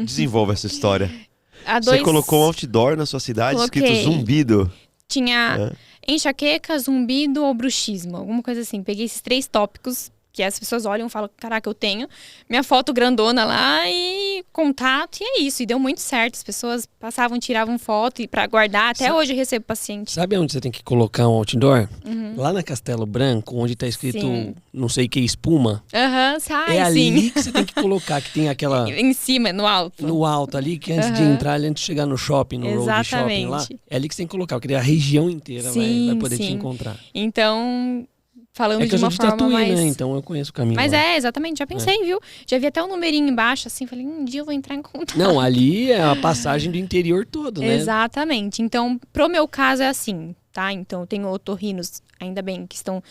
Desenvolva essa história. Você colocou um outdoor na sua cidade escrito zumbido. Tinha enxaqueca, zumbido ou bruxismo, alguma coisa assim. Peguei esses 3 tópicos Porque as pessoas olham e falam, caraca, eu tenho minha foto grandona lá e contato, e é isso. E deu muito certo. As pessoas passavam, tiravam foto pra guardar. Até hoje eu recebo paciente. Sabe onde você tem que colocar um outdoor? Lá na Castelo Branco, onde tá escrito Sim. não sei que espuma. Sai, É ali sim. que você tem que colocar, que tem aquela... Em cima, no alto. No alto ali, que antes de entrar, antes de chegar no shopping, no road shopping lá, Exatamente. é ali que você tem que colocar, porque a região inteira vai poder te Sim. encontrar. Então, falando É que de eu sou uma de forma Tatuí, mais... né? Então eu conheço o caminho. Mas lá. exatamente, já pensei, viu? Já vi até um numerinho embaixo, assim, falei, um dia eu vou entrar em contato. Não, ali é a passagem do interior todo, né? Exatamente. Então, pro meu caso é assim, tá? Então, eu tenho otorrinos, ainda bem, que estão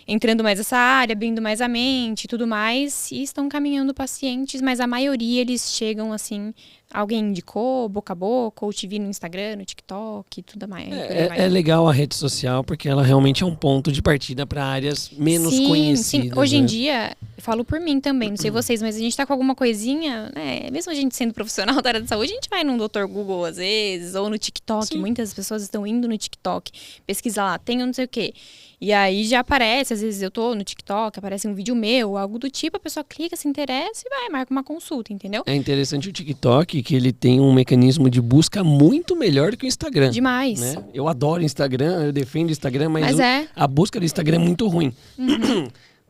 entrando mais nessa área, abrindo mais a mente e tudo mais, e estão caminhando pacientes, mas a maioria eles chegam assim, alguém indicou, boca a boca, ou te vi no Instagram, no TikTok e tudo mais. É legal a rede social, porque ela realmente é um ponto de partida para áreas menos conhecidas. Sim. Hoje em né? dia, eu falo por mim também, não sei vocês, mas a gente tá com alguma coisinha, né? Mesmo a gente sendo profissional da área da saúde, a gente vai num Dr. Google às vezes, ou no TikTok. Sim. Muitas pessoas estão indo no TikTok, pesquisa lá, tem não sei o quê. E aí já aparece, às vezes eu tô no TikTok, aparece um vídeo meu, algo do tipo, a pessoa clica, se interessa e vai, marca uma consulta, entendeu? É interessante o TikTok, que ele tem um mecanismo de busca muito melhor do que o Instagram. Demais. Né? Eu adoro o Instagram, eu defendo o Instagram, mas é. a busca do Instagram é muito ruim.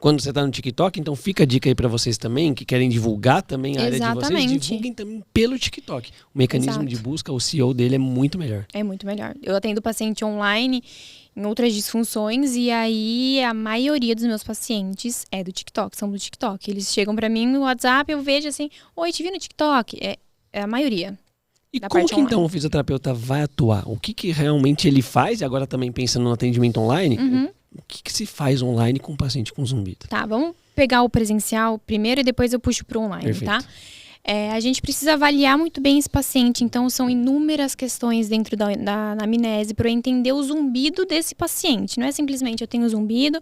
Quando você tá no TikTok, então fica a dica aí pra vocês também, que querem divulgar também a área de vocês, Exatamente. divulguem também pelo TikTok. O mecanismo Exato. de busca, o CEO dele é muito melhor. É muito melhor. Eu atendo paciente online em outras disfunções e aí a maioria dos meus pacientes é do TikTok, são do TikTok. Eles chegam pra mim no WhatsApp, eu vejo assim, oi, te vi no TikTok. É a maioria. E Da como parte que então online. o fisioterapeuta vai atuar? O que realmente ele faz? E agora também pensando no atendimento online, o que se faz online com um paciente com zumbido? Tá, vamos pegar o presencial primeiro e depois eu puxo pro online, Perfeito. tá? A gente precisa avaliar muito bem esse paciente, então são inúmeras questões dentro da anamnese para eu entender o zumbido desse paciente. Não é simplesmente eu tenho zumbido,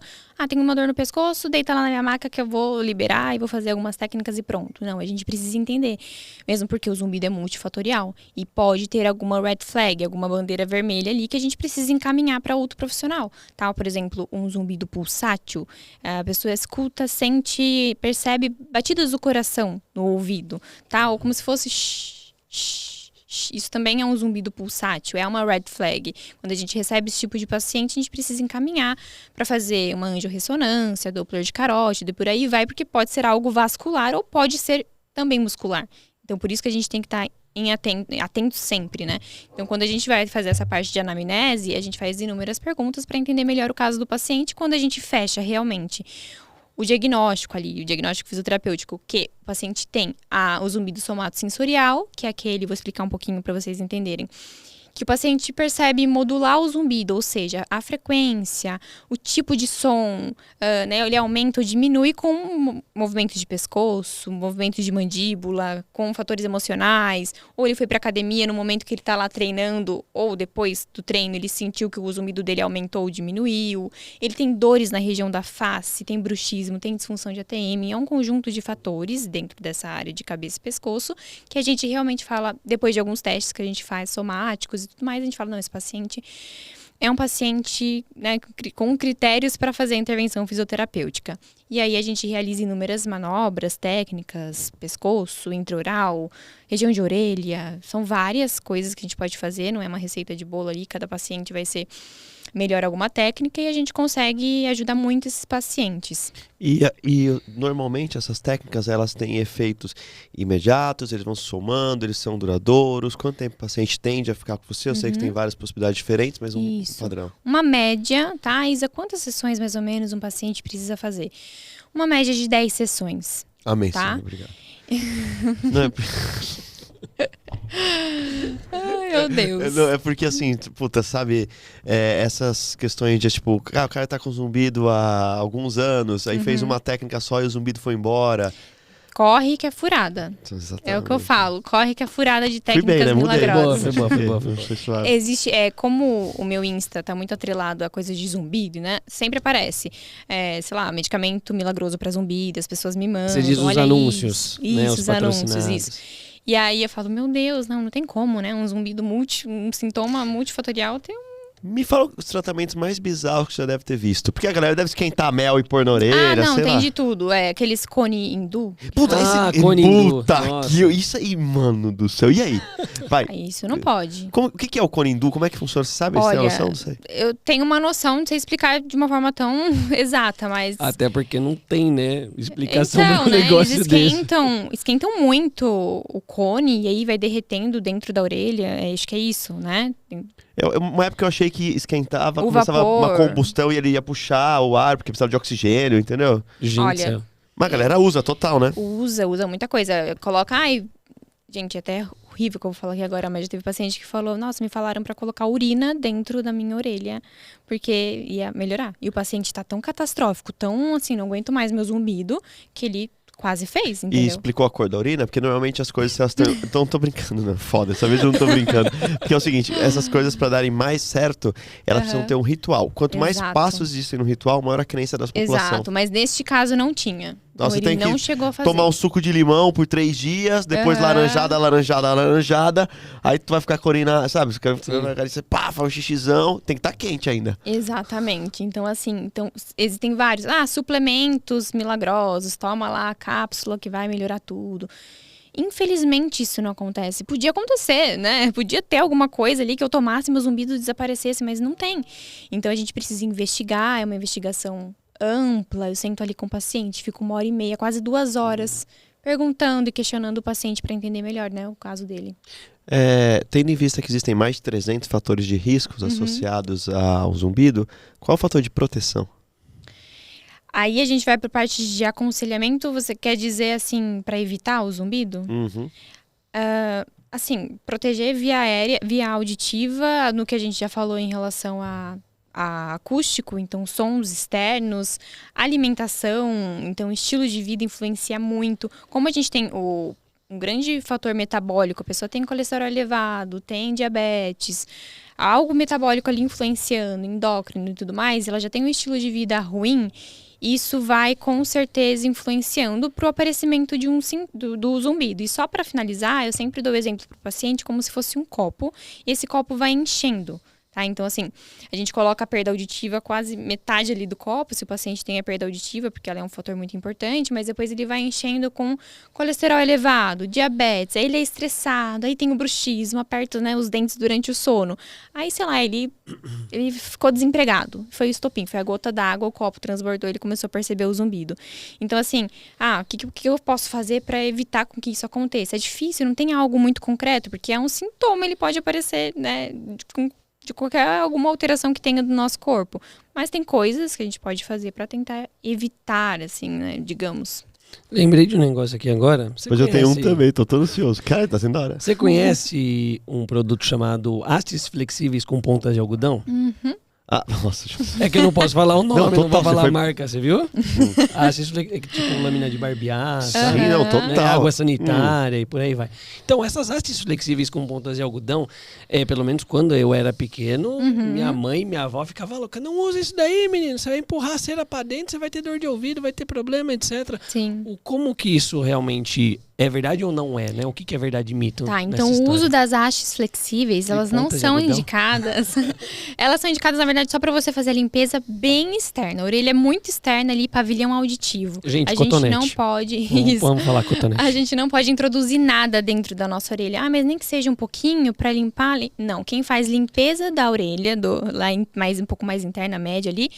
tenho uma dor no pescoço, deita lá na minha maca que eu vou liberar e vou fazer algumas técnicas e pronto. Não, a gente precisa entender, mesmo porque o zumbido é multifatorial e pode ter alguma red flag, alguma bandeira vermelha ali que a gente precisa encaminhar para outro profissional, tá? Por exemplo, um zumbido pulsátil, a pessoa escuta, sente, percebe batidas do coração no ouvido, tá? Ou como se fosse isso também é um zumbido pulsátil, é uma red flag. Quando a gente recebe esse tipo de paciente, a gente precisa encaminhar para fazer uma angiorressonância, Doppler de carótida e por aí vai, porque pode ser algo vascular ou pode ser também muscular. Então, por isso que a gente tem que estar atento sempre, né? Então, quando a gente vai fazer essa parte de anamnese, a gente faz inúmeras perguntas para entender melhor o caso do paciente. Quando a gente fecha realmente o diagnóstico ali, o diagnóstico fisioterapêutico, que o paciente tem o zumbido somatosensorial, que é aquele, vou explicar um pouquinho para vocês entenderem, que o paciente percebe modular o zumbido, ou seja, a frequência, o tipo de som, né, ele aumenta ou diminui com movimento de pescoço, movimento de mandíbula, com fatores emocionais, ou ele foi para academia no momento que ele está lá treinando, ou depois do treino ele sentiu que o zumbido dele aumentou ou diminuiu, ele tem dores na região da face, tem bruxismo, tem disfunção de ATM, é um conjunto de fatores dentro dessa área de cabeça e pescoço, que a gente realmente fala, depois de alguns testes que a gente faz somáticos e tudo mais, a gente fala, não, esse paciente é um paciente, né, com critérios para fazer a intervenção fisioterapêutica. E aí a gente realiza inúmeras manobras, técnicas, pescoço, intraoral, região de orelha, são várias coisas que a gente pode fazer, não é uma receita de bolo ali, cada paciente vai ser melhor alguma técnica e a gente consegue ajudar muito esses pacientes. E normalmente essas técnicas, elas têm efeitos imediatos, eles vão se somando, eles são duradouros. Quanto tempo o paciente tende a ficar com você? Eu sei que tem várias possibilidades diferentes, mas um padrão. Uma média, tá, Isa? Quantas sessões mais ou menos um paciente precisa fazer? Uma média de 10 sessões. Amém, tá? sim, obrigado. Não, Ai, meu Deus. é porque assim, puta, sabe, essas questões de tipo, o cara tá com zumbido há alguns anos, aí fez uma técnica só e o zumbido foi embora. Corre que é furada. Exatamente. É o que eu falo. Corre que é furada de técnicas bem, né? Mudei. milagrosas. Foi boa. Existe, como o meu Insta tá muito atrelado a coisas de zumbido, né? Sempre aparece, sei lá, medicamento milagroso pra zumbido, as pessoas me mandam. Você diz os olha anúncios, isso, né? isso, Os os anúncios, patrocinados. isso. E aí eu falo, meu Deus, não tem como, né? Um zumbido um sintoma multifatorial tem Me fala os tratamentos mais bizarros que você já deve ter visto. Porque a galera deve esquentar mel e pôr na orelha, sei tem lá. de tudo. É aqueles cone hindu. Puta, cone hindu. puta Nossa. que... Isso aí, mano do céu. E aí? Vai. Isso não pode. O que é o cone hindu? Como é que funciona? Você sabe? Você tem Olha, noção? Não sei. eu tenho uma noção, não sei explicar de uma forma tão exata, mas... Até porque não tem, né, explicação Então, do né, negócio eles desse. esquentam muito o cone e aí vai derretendo dentro da orelha. Acho que é isso, né? Uma época eu achei que esquentava, O começava vapor. uma combustão e ele ia puxar o ar, porque precisava de oxigênio, entendeu? Gente, Olha, céu. Mas a galera usa total, né? Usa muita coisa. Coloca, gente, é até horrível que eu vou falar aqui agora, mas já teve paciente que falou, nossa, me falaram pra colocar urina dentro da minha orelha, porque ia melhorar. E o paciente tá tão catastrófico, tão assim, não aguento mais meu zumbido, que ele quase fez, E entendeu? explicou a cor da urina, porque normalmente as coisas elas tão... Então não tô brincando, não. Foda, dessa vez eu não tô brincando. Porque é o seguinte, essas coisas pra darem mais certo, elas precisam ter um ritual. Quanto mais Exato. passos existem no ritual, maior a crença da população. Exato, mas neste caso não tinha. Nossa, Então, você ele tem não que chegou a fazer. tomar um suco de limão por 3 dias, depois Aham. laranjada, aí tu vai ficar com a urina, sabe? Você fica na cara e você faz um xixizão, tem que estar quente ainda. Exatamente. Então, assim, existem vários. Suplementos milagrosos, toma lá a cápsula que vai melhorar tudo. Infelizmente, isso não acontece. Podia acontecer, né? Podia ter alguma coisa ali que eu tomasse, meu zumbido desaparecesse, mas não tem. Então, a gente precisa investigar, é uma investigação ampla. Eu sento ali com o paciente, fico 1h30, quase 2 horas, perguntando e questionando o paciente para entender melhor, né, o caso dele. Tendo em vista que existem mais de 300 fatores de riscos associados ao zumbido, qual é o fator de proteção? Aí a gente vai para a parte de aconselhamento. Você quer dizer, assim, para evitar o zumbido? Uhum. Assim, proteger via aérea, via auditiva, no que a gente já falou em relação a acústico, então sons externos, alimentação, então estilo de vida influencia muito. Como a gente tem um grande fator metabólico, a pessoa tem colesterol elevado, tem diabetes, algo metabólico ali influenciando, endócrino e tudo mais, ela já tem um estilo de vida ruim. Isso vai, com certeza, influenciando para o aparecimento do zumbido. E só para finalizar, eu sempre dou o exemplo para o paciente como se fosse um copo. E esse copo vai enchendo. Tá? Então, assim, a gente coloca a perda auditiva quase metade ali do copo, se o paciente tem a perda auditiva, porque ela é um fator muito importante, mas depois ele vai enchendo com colesterol elevado, diabetes, aí ele é estressado, aí tem o bruxismo, aperta, né, os dentes durante o sono. Aí, sei lá, ele ficou desempregado. Foi o estopim, foi a gota d'água, o copo transbordou, ele começou a perceber o zumbido. Então, assim, o que eu posso fazer para evitar com que isso aconteça? É difícil, não tem algo muito concreto, porque é um sintoma, ele pode aparecer, né, de alguma alteração que tenha do nosso corpo. Mas tem coisas que a gente pode fazer para tentar evitar, assim, né, digamos. Lembrei de um negócio aqui agora. Mas eu tenho um também, tô todo ansioso. Cara, tá sendo da hora. Você conhece um produto chamado hastes flexíveis com pontas de algodão? Uhum. Nossa. É que eu não posso falar o nome, não vou falar foi... a marca, você viu? Hastes flexíveis, tipo lâmina de barbear, sabe? Sim, não, total. Né? Água sanitária e por aí vai. Então, essas hastes flexíveis com pontas de algodão, pelo menos quando eu era pequeno, minha mãe e minha avó ficavam loucas. Não usa isso daí, menino. Você vai empurrar a cera pra dentro, você vai ter dor de ouvido, vai ter problema, etc. Sim. Como que isso realmente é verdade ou não é, né? O que é verdade e mito? Tá, então o uso das hastes flexíveis, elas não são indicadas. Elas são indicadas, na verdade, só pra você fazer a limpeza bem externa. A orelha é muito externa ali, pavilhão auditivo. Gente, a cotonete. gente não pode... Vamos falar cotonete. A gente não pode introduzir nada dentro da nossa orelha. Mas nem que seja um pouquinho pra limpar... Não, quem faz limpeza da orelha, um pouco mais interna, média ali,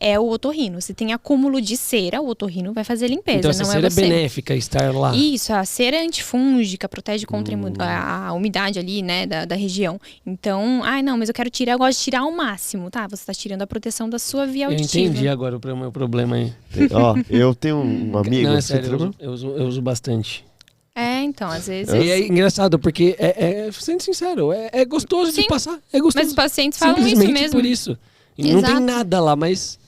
é o otorrino. Se tem acúmulo de cera, o otorrino vai fazer limpeza. Então essa não cera é você. É benéfica estar lá. Isso, a cera é antifúngica, protege contra a umidade ali, né, da região. Então, mas eu quero tirar, eu gosto de tirar ao máximo, tá? Você tá tirando a proteção da sua via auditiva. Eu entendi agora o meu problema aí. Eu tenho um amigo... Não, é sério, eu uso bastante. Então, às vezes... E é engraçado, porque, sendo sincero, é gostoso de passar. É gostoso. Mas os pacientes falam isso mesmo. Por isso. E não tem nada lá, mas...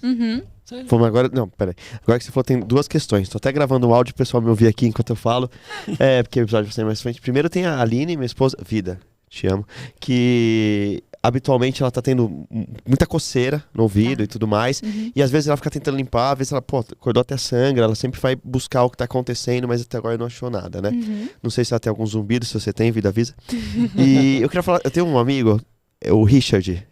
Vamos agora... Não, peraí. Agora que você falou, tem 2 questões. Tô até gravando um áudio, o pessoal me ouvir aqui enquanto eu falo. Porque o episódio vai sair mais frente. Primeiro tem a Aline, minha esposa... Vida, te amo. Que... Habitualmente ela tá tendo muita coceira no ouvido e tudo mais. E às vezes ela fica tentando limpar, às vezes ela, acordou até sangra, ela sempre vai buscar o que tá acontecendo, mas até agora não achou nada, né? Não sei se ela tem algum zumbido, se você tem, vida avisa. E eu queria falar, eu tenho um amigo, o Richard.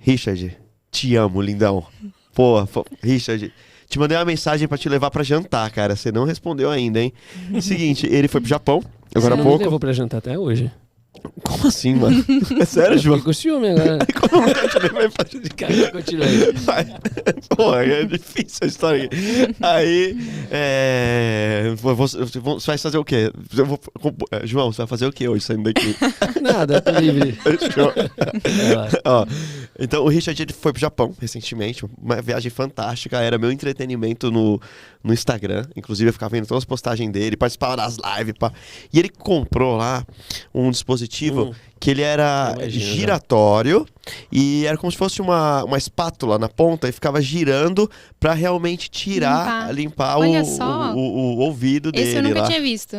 Te amo, lindão. Pô, Richard, te mandei uma mensagem pra te levar pra jantar, cara. Você não respondeu ainda, hein? Seguinte, ele foi pro Japão, agora há Você não me pouco. levou pra jantar até hoje. Como assim, mano? É sério, Eu João? fiquei com ciúme agora. Como eu te levei pra Cara, continua aí. Porra, é difícil a história aqui. Aí, você vai fazer o quê? João, você vai fazer o quê hoje saindo daqui? Nada, tô livre. Fechou. Vai lá. Ó, então, o Richard ele foi pro Japão recentemente, uma viagem fantástica, era meu entretenimento no Instagram, inclusive eu ficava vendo todas as postagens dele, participava das lives, pá. E ele comprou lá um dispositivo que ele era giratório e era como se fosse uma espátula na ponta e ficava girando pra realmente limpar Olha só. o ouvido dele. Esse eu nunca lá. tinha visto.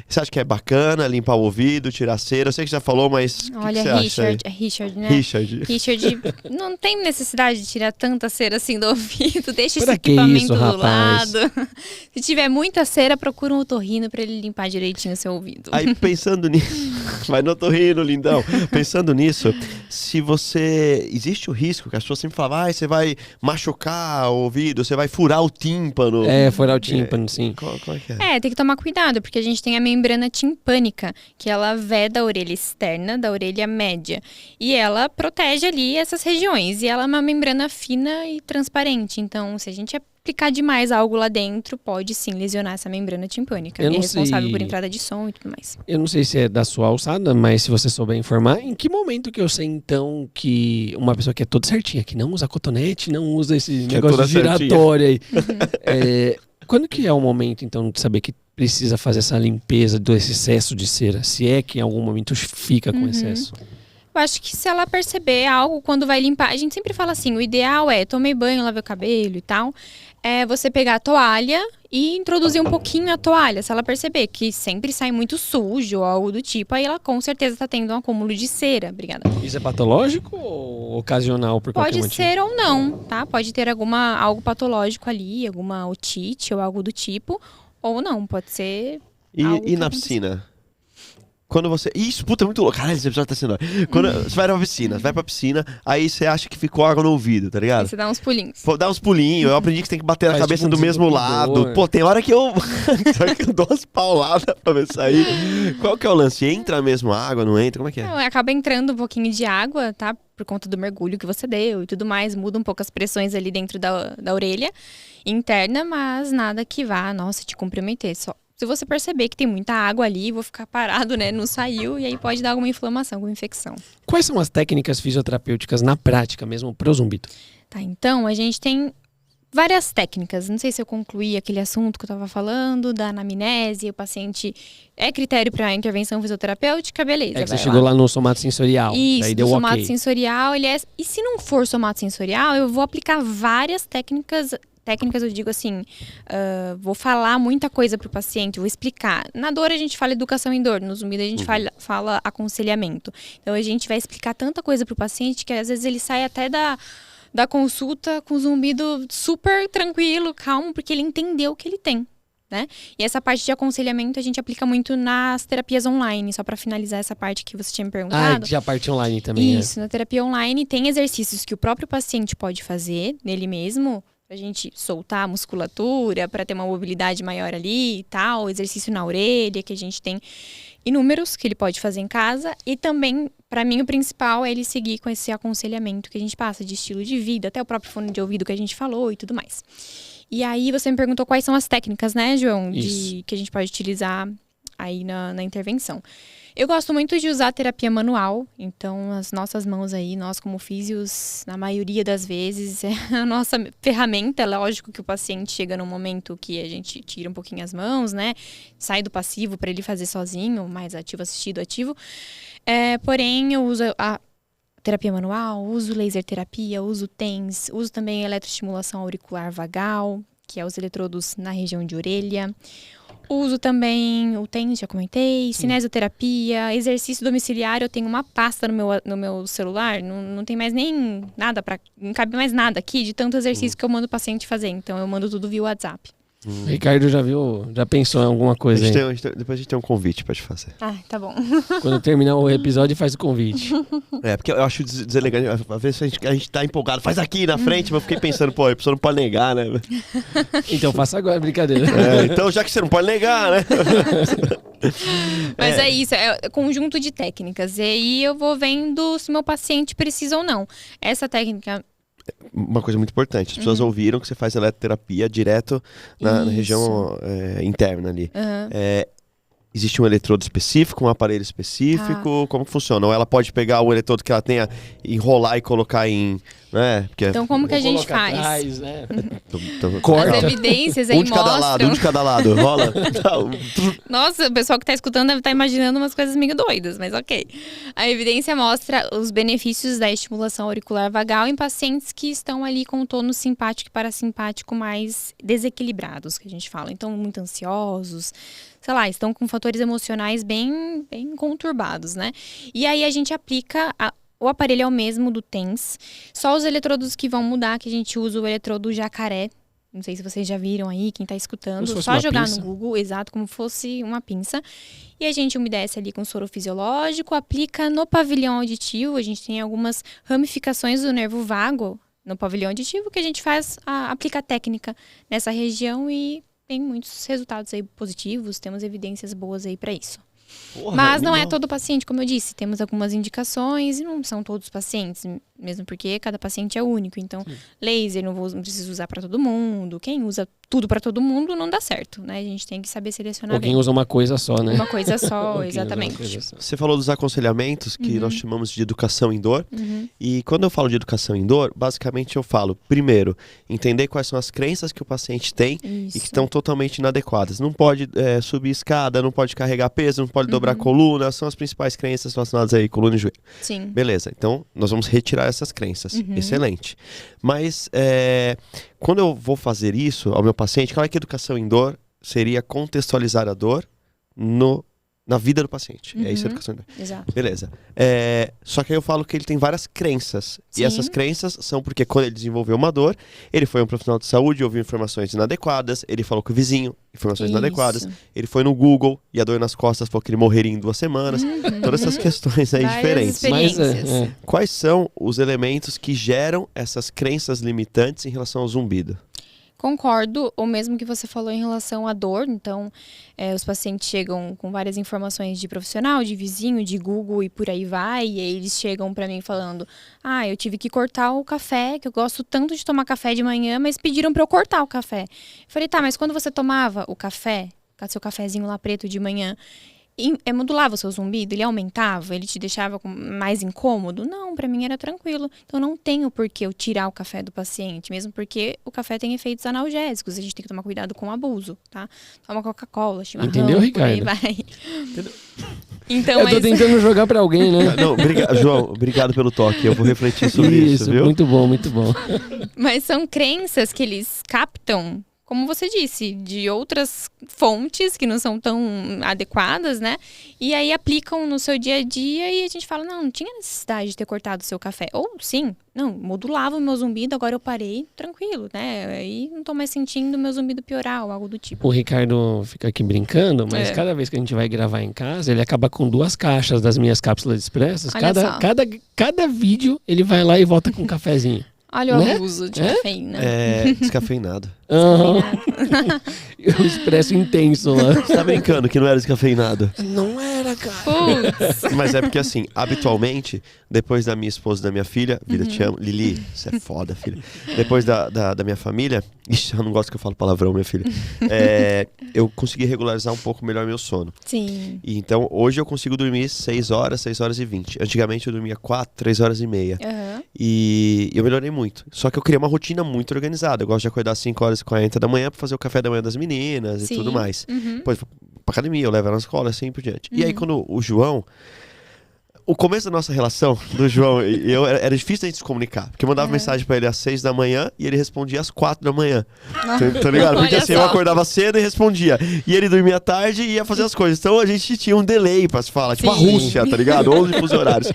Você acha que é bacana limpar o ouvido, tirar cera? Eu sei que você já falou, mas Olha, o que você Richard, acha aí? é Richard, né? Richard. Não tem necessidade de tirar tanta cera assim do ouvido. Deixa esse Pra que equipamento isso, do rapaz? lado. Se tiver muita cera, procura um otorrino pra ele limpar direitinho o seu ouvido. Aí pensando nisso, vai no otorrino, lindão. Pensando nisso, se você... Existe o risco que as pessoas sempre falam, você vai machucar o ouvido, você vai furar o tímpano. Furar o tímpano, sim. Como é que é? Tem que tomar cuidado, porque a gente tem a membrana timpânica, que ela veda a orelha externa da orelha média. E ela protege ali essas regiões. E ela é uma membrana fina e transparente. Então, se a gente aplicar demais algo lá dentro, pode sim lesionar essa membrana timpânica. Eu E é não responsável sei. por entrada de som e tudo mais. Eu não sei se é da sua alçada, mas se você souber informar, em que momento que eu sei, então, que uma pessoa que é toda certinha, que não usa cotonete, não usa esse Que é negócio toda giratório aí. Quando que é o momento, então, de saber que precisa fazer essa limpeza desse excesso de cera? Se é que em algum momento fica com excesso. Eu acho que se ela perceber algo quando vai limpar, a gente sempre fala assim, o ideal é, tomei banho, lavei o cabelo e tal, é você pegar a toalha e introduzir um pouquinho a toalha. Se ela perceber que sempre sai muito sujo ou algo do tipo, aí ela com certeza tá tendo um acúmulo de cera. Obrigada. Isso é patológico ou ocasional por qualquer Pode motivo? ser ou não, tá? Pode ter algo patológico ali, alguma otite ou algo do tipo, ou não, pode ser algo E que na aconteceu. piscina? Quando você... Isso, puta, é muito louco. Caralho, esse episódio tá sendo... Quando você vai pra piscina, aí você acha que ficou água no ouvido, tá ligado? Aí você dá uns pulinhos. Pô, dá uns pulinhos, eu aprendi que você tem que bater na Faz cabeça tipo um do mesmo lado. desentupidor. Pô, tem hora que eu... que eu dou umas pauladas pra ver sair. Qual que é o lance? Entra mesmo a água, não entra? Como é que é? Não, acaba entrando um pouquinho de água, tá? Por conta do mergulho que você deu e tudo mais. Muda um pouco as pressões ali dentro da orelha interna, mas nada que vá, nossa, te comprometer. Só se você perceber que tem muita água ali, vou ficar parado, né? Não saiu, e aí pode dar alguma inflamação, alguma infecção. Quais são as técnicas fisioterapêuticas na prática mesmo pro zumbito? Tá, então a gente tem várias técnicas. Não sei se eu concluí aquele assunto que eu estava falando, da anamnese, o paciente é critério para intervenção fisioterapêutica, beleza. É que você vai chegou lá. lá no somatosensorial. Isso, Daí do deu somato ok. sensorial, ele é... E se não for somato sensorial, eu vou aplicar várias técnicas, eu digo assim, vou falar muita coisa pro paciente, vou explicar. Na dor a gente fala educação em dor, no zumbido a gente fala aconselhamento. Então a gente vai explicar tanta coisa pro paciente que às vezes ele sai até da consulta com o zumbido super tranquilo, calmo, porque ele entendeu o que ele tem. Né? E essa parte de aconselhamento a gente aplica muito nas terapias online, só para finalizar essa parte que você tinha me perguntado. Já a parte online também. Isso, na terapia online tem exercícios que o próprio paciente pode fazer nele mesmo, pra gente soltar a musculatura, para ter uma mobilidade maior ali e tal, exercício na orelha, que a gente tem inúmeros que ele pode fazer em casa, e também, para mim, o principal é ele seguir com esse aconselhamento que a gente passa de estilo de vida, até o próprio fone de ouvido que a gente falou e tudo mais. E aí você me perguntou quais são as técnicas, né, João, que a gente pode utilizar aí na intervenção. Eu gosto muito de usar a terapia manual, então as nossas mãos aí, nós como físios, na maioria das vezes, é a nossa ferramenta. É lógico que o paciente chega num momento que a gente tira um pouquinho as mãos, né, sai do passivo para ele fazer sozinho, mais ativo, assistido, ativo. Porém, eu uso a terapia manual, uso laser terapia, uso TENS, uso também eletroestimulação auricular vagal, que é os eletrodos na região de orelha. Uso também o TENS, já comentei, cinesioterapia, exercício domiciliar. Eu tenho uma pasta no meu celular, não tem mais nem nada, não cabe mais nada aqui de tanto exercício que eu mando o paciente fazer. Então eu mando tudo via WhatsApp. O Ricardo já pensou em alguma coisa aí. Depois a gente tem um convite pra te fazer. Ah, tá bom. Quando terminar o episódio, faz o convite. Porque eu acho deselegante. Às vezes a gente tá empolgado, faz aqui na frente, mas eu fiquei pensando, pô, a pessoa não pode negar, né? Então faça agora, brincadeira. Então já que você não pode negar, né? Mas é isso, é conjunto de técnicas. E aí eu vou vendo se meu paciente precisa ou não. Essa técnica... Uma coisa muito importante, as pessoas ouviram que você faz eletroterapia direto na região interna ali. Existe um eletrodo específico, um aparelho específico? Como que funciona? Ou ela pode pegar o eletrodo que ela tenha, enrolar e colocar em... Né? Então como que a gente faz? Atrás, né? As evidências aí mostram... Um de cada lado, rola. Nossa, o pessoal que tá escutando deve estar imaginando umas coisas meio doidas, mas ok. A evidência mostra os benefícios da estimulação auricular vagal em pacientes que estão ali com o tônus simpático e parasimpático mais desequilibrados, que a gente fala. Então, muito ansiosos, sei lá, estão com fatores emocionais bem conturbados, né? E aí a gente aplica... O aparelho é o mesmo do TENS, só os eletrodos que vão mudar, que a gente usa o eletrodo jacaré. Não sei se vocês já viram aí, quem tá escutando. Só jogar pinça. No Google, exato, como fosse uma pinça. E a gente umedece ali com soro fisiológico, aplica no pavilhão auditivo. A gente tem algumas ramificações do nervo vago no pavilhão auditivo que a gente aplica a técnica nessa região e tem muitos resultados aí positivos, temos evidências boas aí para isso. Porra, mas não é todo paciente, como eu disse, temos algumas indicações e não são todos os pacientes, mesmo porque cada paciente é único. Então, laser não preciso usar para todo mundo. Quem usa tudo para todo mundo não dá certo, né? A gente tem que saber selecionar. Ou quem usa uma coisa só, né? Uma coisa só, exatamente. Você falou dos aconselhamentos que nós chamamos de educação em dor. E quando eu falo de educação em dor, basicamente eu falo, primeiro, entender quais são as crenças que o paciente tem e que estão totalmente inadequadas. Não pode subir escada, não pode carregar peso, não pode dobrar a coluna, são as principais crenças relacionadas aí, coluna e joelho. Sim. Beleza, então nós vamos retirar essas crenças. Excelente. Mas quando eu vou fazer isso ao meu paciente, claro que educação em dor seria contextualizar a dor na vida do paciente. É isso a educação em dor. Exato. Beleza. Só que aí eu falo que ele tem várias crenças. Sim. E essas crenças são porque quando ele desenvolveu uma dor, ele foi um profissional de saúde, ouviu informações inadequadas, ele falou com o vizinho, informações inadequadas, ele foi no Google e a dor nas costas falou que ele morreria em 2 semanas. Todas essas questões aí diferentes. Mas, quais são os elementos que geram essas crenças limitantes em relação ao zumbido? Concordo, ou mesmo que você falou em relação à dor. Então, os pacientes chegam com várias informações de profissional, de vizinho, de Google e por aí vai. E aí eles chegam pra mim falando, eu tive que cortar o café, que eu gosto tanto de tomar café de manhã, mas pediram pra eu cortar o café. Eu falei, tá, mas quando você tomava o café, seu cafezinho lá preto de manhã, modulava o seu zumbido? Ele aumentava? Ele te deixava mais incômodo? Não, pra mim era tranquilo. Então não tenho por que eu tirar o café do paciente, mesmo porque o café tem efeitos analgésicos. A gente tem que tomar cuidado com o abuso, tá? Toma Coca-Cola, chimarrão, entendeu, Ricardo? Por aí vai. Então, eu tô tentando jogar pra alguém, né? Não, João, obrigado pelo toque. Eu vou refletir sobre isso, viu? Muito bom, muito bom. Mas são crenças que eles captam, como você disse, de outras fontes que não são tão adequadas, né? E aí aplicam no seu dia a dia e a gente fala, não tinha necessidade de ter cortado o seu café. Ou sim, não, modulava o meu zumbido, agora eu parei, tranquilo, né? Aí não tô mais sentindo o meu zumbido piorar ou algo do tipo. O Ricardo fica aqui brincando, mas cada vez que a gente vai gravar em casa, ele acaba com 2 caixas das minhas cápsulas expressas. Cada vídeo ele vai lá e volta com um cafezinho. Olha o abuso de cafeína. Descafeinado. O expresso intenso lá. Você tá brincando que não era descafeinado? Não era, cara. Putz. Mas é porque assim, habitualmente, depois da minha esposa e da minha filha, vida te amo, Lili, você é foda, filha. Depois da minha família, ixi, eu não gosto que eu falo palavrão, minha filha. Eu consegui regularizar um pouco melhor meu sono. Sim. E então, hoje eu consigo dormir 6 horas, 6 horas e 20. Antigamente eu dormia 4, 3 horas e meia. E eu melhorei muito. Só que eu criei uma rotina muito organizada. Eu gosto de acordar às 5h40 da manhã pra fazer o café da manhã das meninas e tudo mais. Depois pra academia, eu levo ela na escola, assim por diante. E aí quando o João... O começo da nossa relação, do João e eu, era difícil a gente se comunicar. Porque eu mandava mensagem pra ele às 6 da manhã e ele respondia às 4 da manhã. Tá ligado? Porque assim, eu acordava cedo e respondia. E ele dormia tarde e ia fazer as coisas. Então a gente tinha um delay pra se falar. Tipo a Rússia, tá ligado? 11 fusos horários.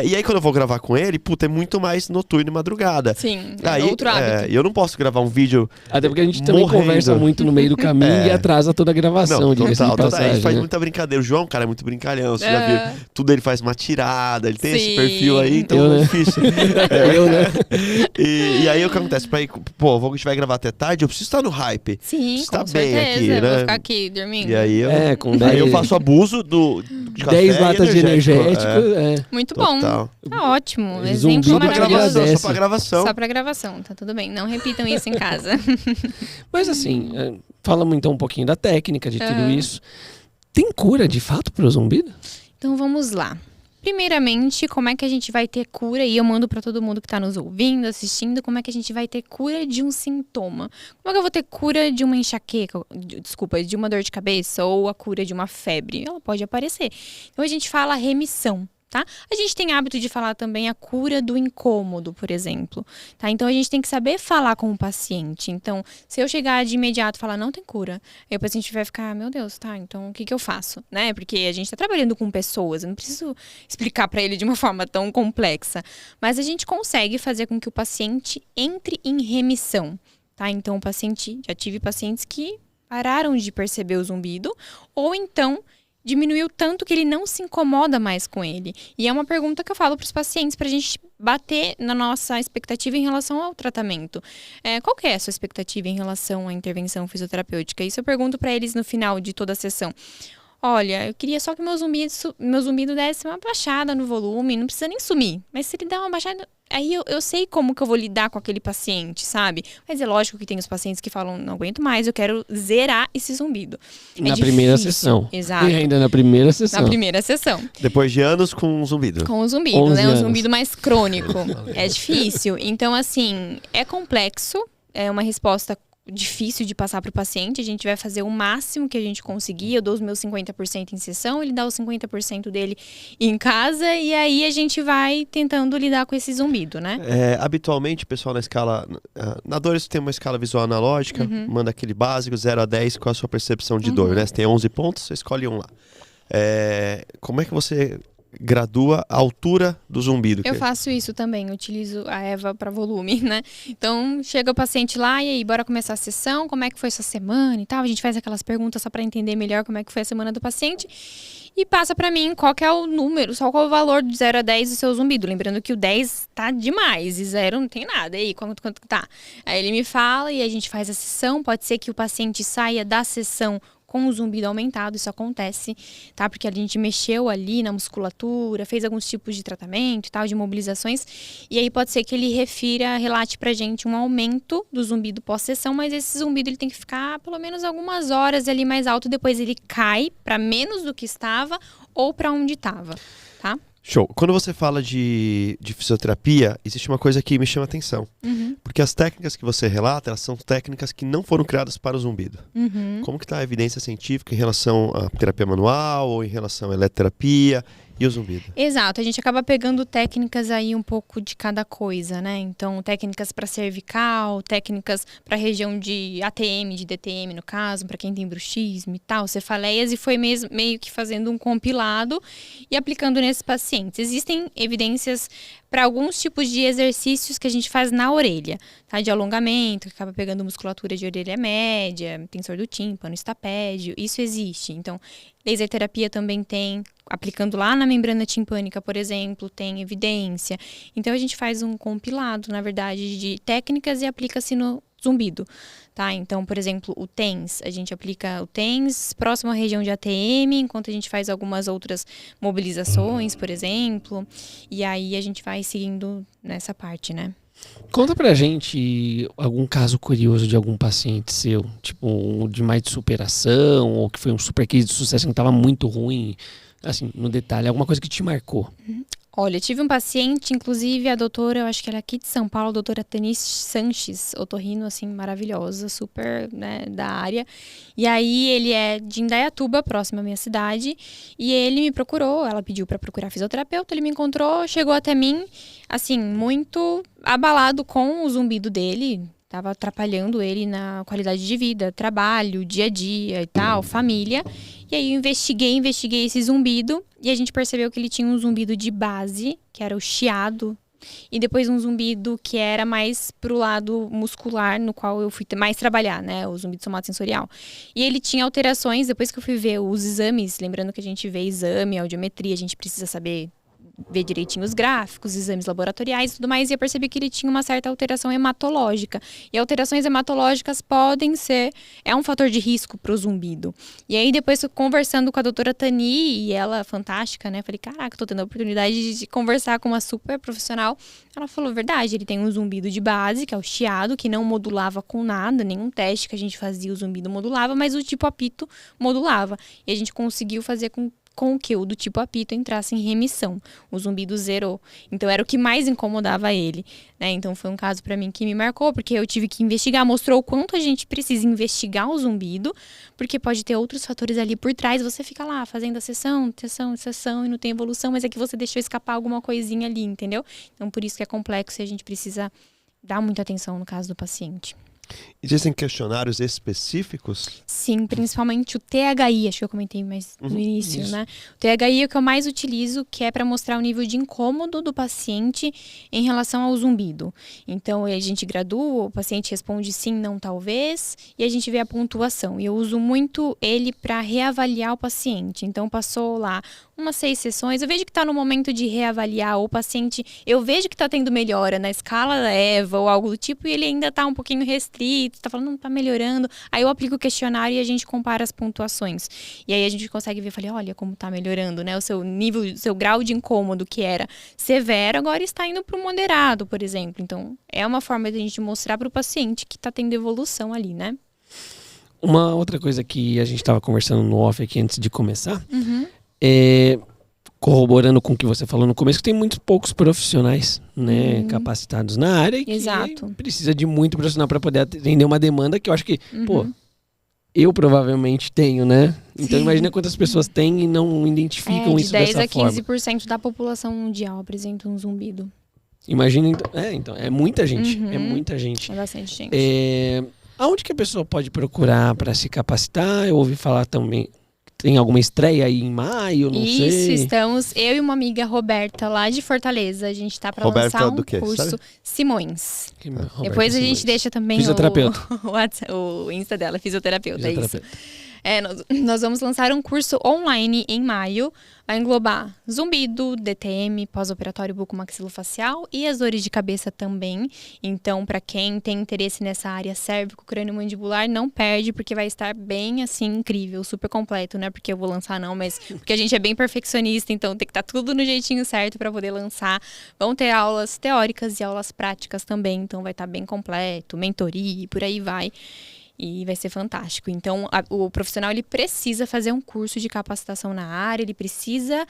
E aí, quando eu vou gravar com ele, puta, é muito mais noturno e madrugada. Sim, Aí, outro hábito. eu não posso gravar um vídeo Até porque a gente também morrendo. conversa muito no meio do caminho e atrasa toda a gravação. Não, diga-se de total. A passagem, gente faz né? muita brincadeira. O João, cara, é muito brincalhão. Você já viu? Tudo ele faz uma tirada. Ele tem esse perfil aí, então Eu, é né? difícil. Eu, né? E aí, o que acontece? Pra ir, pô, a gente vai gravar até tarde, eu preciso estar no hype. Sim, Está com bem certeza. aqui, Eu né? vou ficar aqui dormindo. E aí, Com aí 10, eu faço abuso de café 10 e latas de energético. Muito Total. bom. Tá ótimo. Zumbi Exemplo Só pra te gravação, agradece. só pra gravação. Só pra gravação, tá tudo bem. Não repitam isso em casa. Mas assim, falamos então um pouquinho da técnica, de tudo isso. Tem cura de fato pro zumbido? Então vamos lá. Primeiramente, como é que a gente vai ter cura? E eu mando pra todo mundo que tá nos ouvindo, assistindo, como é que a gente vai ter cura de um sintoma? Como é que eu vou ter cura de uma enxaqueca, de uma dor de cabeça ou a cura de uma febre? Ela pode aparecer. Então a gente fala remissão. Tá? A gente tem hábito de falar também a cura do incômodo, por exemplo. Tá? Então, a gente tem que saber falar com o paciente. Então, se eu chegar de imediato e falar, não tem cura, aí o paciente vai ficar, meu Deus, tá, então o que eu faço? Né? Porque a gente está trabalhando com pessoas, eu não preciso explicar para ele de uma forma tão complexa. Mas a gente consegue fazer com que o paciente entre em remissão. Tá? Então, já tive pacientes que pararam de perceber o zumbido, ou então diminuiu tanto que ele não se incomoda mais com ele. E é uma pergunta que eu falo para os pacientes, para a gente bater na nossa expectativa em relação ao tratamento. Qual que é a sua expectativa em relação à intervenção fisioterapêutica? Isso eu pergunto para eles no final de toda a sessão. Olha, eu queria só que meu zumbido desse uma baixada no volume, não precisa nem sumir. Mas se ele der uma baixada, aí eu sei como que eu vou lidar com aquele paciente, sabe? Mas é lógico que tem os pacientes que falam, não aguento mais, eu quero zerar esse zumbido. Na primeira sessão. Exato. E ainda na primeira sessão. Na primeira sessão. Depois de anos com um zumbido. Com o zumbido, 11 né? Um anos. zumbido mais crônico. É difícil. Então, assim, é complexo. É uma resposta difícil de passar para o paciente. A gente vai fazer o máximo que a gente conseguir. Eu dou os meus 50% em sessão, ele dá os 50% dele em casa, e aí a gente vai tentando lidar com esse zumbido, né? Habitualmente, o pessoal na escala... Na dor, você tem uma escala visual analógica, manda aquele básico, 0 a 10, qual a sua percepção de dor, né? Você tem 11 pontos, você escolhe um lá. Como é que você gradua a altura do zumbido? Eu faço isso também, eu utilizo a EVA para volume, né? Então, chega o paciente lá, e aí, bora começar a sessão, como é que foi sua semana e tal? A gente faz aquelas perguntas só para entender melhor como é que foi a semana do paciente. E passa para mim qual que é o número, só qual é o valor de 0 a 10 do seu zumbido. Lembrando que o 10 tá demais e 0 não tem nada. E aí, quanto tá? Aí ele me fala e a gente faz a sessão. Pode ser que o paciente saia da sessão com o zumbido aumentado, isso acontece, tá? Porque a gente mexeu ali na musculatura, fez alguns tipos de tratamento e tal, de mobilizações, e aí pode ser que ele relate pra gente um aumento do zumbido pós-sessão, mas esse zumbido ele tem que ficar pelo menos algumas horas ali mais alto, depois ele cai pra menos do que estava ou pra onde estava, tá? Show. Quando você fala de fisioterapia, existe uma coisa que me chama a atenção. Porque as técnicas que você relata, elas são técnicas que não foram criadas para o zumbido. Como que está a evidência científica em relação à terapia manual ou em relação à eletroterapia e o zumbido? Exato, a gente acaba pegando técnicas aí um pouco de cada coisa, né? Então, técnicas para cervical, técnicas para região de ATM, de DTM no caso, para quem tem bruxismo e tal, cefaleias, e foi meio que fazendo um compilado e aplicando nesses pacientes. Existem evidências para alguns tipos de exercícios que a gente faz na orelha, tá? De alongamento, que acaba pegando musculatura de orelha média, tensor do tímpano, estapédio, isso existe. Então, laser terapia também tem, aplicando lá na membrana timpânica, por exemplo, tem evidência. Então, a gente faz um compilado, na verdade, de técnicas e aplica-se no zumbido, tá? Então, por exemplo, o TENS, a gente aplica o TENS próximo à região de ATM, enquanto a gente faz algumas outras mobilizações, por exemplo, e aí a gente vai seguindo nessa parte, né? Conta pra gente algum caso curioso de algum paciente seu, tipo, de mais de superação, ou que foi um super case de sucesso que tava muito ruim, assim, no detalhe, alguma coisa que te marcou. Olha, eu tive um paciente, inclusive a doutora, eu acho que ela é aqui de São Paulo, a doutora Tanis Sanches, otorrino, assim, maravilhosa, super, né, da área. E aí ele é de Indaiatuba, próximo à minha cidade, e ele me procurou, ela pediu para procurar fisioterapeuta, ele me encontrou, chegou até mim, assim, muito abalado com o zumbido dele, estava atrapalhando ele na qualidade de vida, trabalho, dia a dia e tal, família. E aí eu investiguei esse zumbido e a gente percebeu que ele tinha um zumbido de base, que era o chiado, e depois um zumbido que era mais pro lado muscular, no qual eu fui mais trabalhar, né? O zumbido somatosensorial. E ele tinha alterações, depois que eu fui ver os exames, lembrando que a gente vê exame, audiometria, a gente precisa saber ver direitinho os gráficos, exames laboratoriais e tudo mais, e eu percebi que ele tinha uma certa alteração hematológica. E alterações hematológicas podem ser, é um fator de risco pro zumbido. E aí depois, conversando com a doutora Tani, e ela fantástica, né? Falei, caraca, tô tendo a oportunidade de conversar com uma super profissional. Ela falou, verdade, ele tem um zumbido de base, que é o chiado, que não modulava com nada, nenhum teste que a gente fazia o zumbido modulava, mas o tipo apito modulava. E a gente conseguiu fazer com que o do tipo apito entrasse em remissão. O zumbido zerou. Então era o que mais incomodava ele, né? Então foi um caso para mim que me marcou, porque eu tive que investigar, mostrou o quanto a gente precisa investigar o zumbido, porque pode ter outros fatores ali por trás. Você fica lá fazendo a sessão e não tem evolução, mas é que você deixou escapar alguma coisinha ali, entendeu? Então por isso que é complexo e a gente precisa dar muita atenção no caso do paciente. Existem questionários específicos? Sim, principalmente o THI, acho que eu comentei mais no início, isso, né? O THI é o que eu mais utilizo, que é para mostrar o nível de incômodo do paciente em relação ao zumbido. Então, a gente gradua, o paciente responde sim, não, talvez, e a gente vê a pontuação. E eu uso muito ele para reavaliar o paciente. Então, passou lá umas 6 sessões, eu vejo que está no momento de reavaliar o paciente, eu vejo que está tendo melhora na escala EVA ou algo do tipo, e ele ainda está um pouquinho restrito, está falando, não está melhorando. Aí eu aplico o questionário e a gente compara as pontuações. E aí a gente consegue ver, falei, olha como está melhorando, né? O seu nível, o seu grau de incômodo, que era severo, agora está indo para o moderado, por exemplo. Então, é uma forma de a gente mostrar para o paciente que está tendo evolução ali, né? Uma outra coisa que a gente estava conversando no off aqui antes de começar, corroborando com o que você falou no começo, que tem muitos poucos profissionais, né, capacitados na área e Exato. que precisa de muito profissional para poder atender uma demanda que eu acho que, pô, eu provavelmente tenho, né? Então imagina quantas pessoas têm e não identificam isso dessa forma. De 10 a 15% da população mundial apresenta um zumbido. Imagina, então, é muita gente, é muita gente. É bastante gente. Aonde que a pessoa pode procurar para se capacitar? Eu ouvi falar também, tem alguma estreia aí em maio, não sei. Isso, estamos, eu e uma amiga, Roberta, lá de Fortaleza. A gente tá para lançar um curso. Sabe? Simões. Depois a gente deixa também o Insta dela, fisioterapeuta. É isso. Nós vamos lançar um curso online em maio. Vai englobar zumbido, DTM, pós-operatório bucomaxilofacial e as dores de cabeça também. Então, para quem tem interesse nessa área cérvico-crânio-mandibular, não perde, porque vai estar bem, assim, incrível, super completo. Não é porque eu vou lançar, não, mas porque a gente é bem perfeccionista, então tem que estar tudo no jeitinho certo para poder lançar. Vão ter aulas teóricas e aulas práticas também, então vai estar bem completo, mentoria e por aí vai. E vai ser fantástico. Então, o profissional, ele precisa fazer um curso de capacitação na área, ele precisa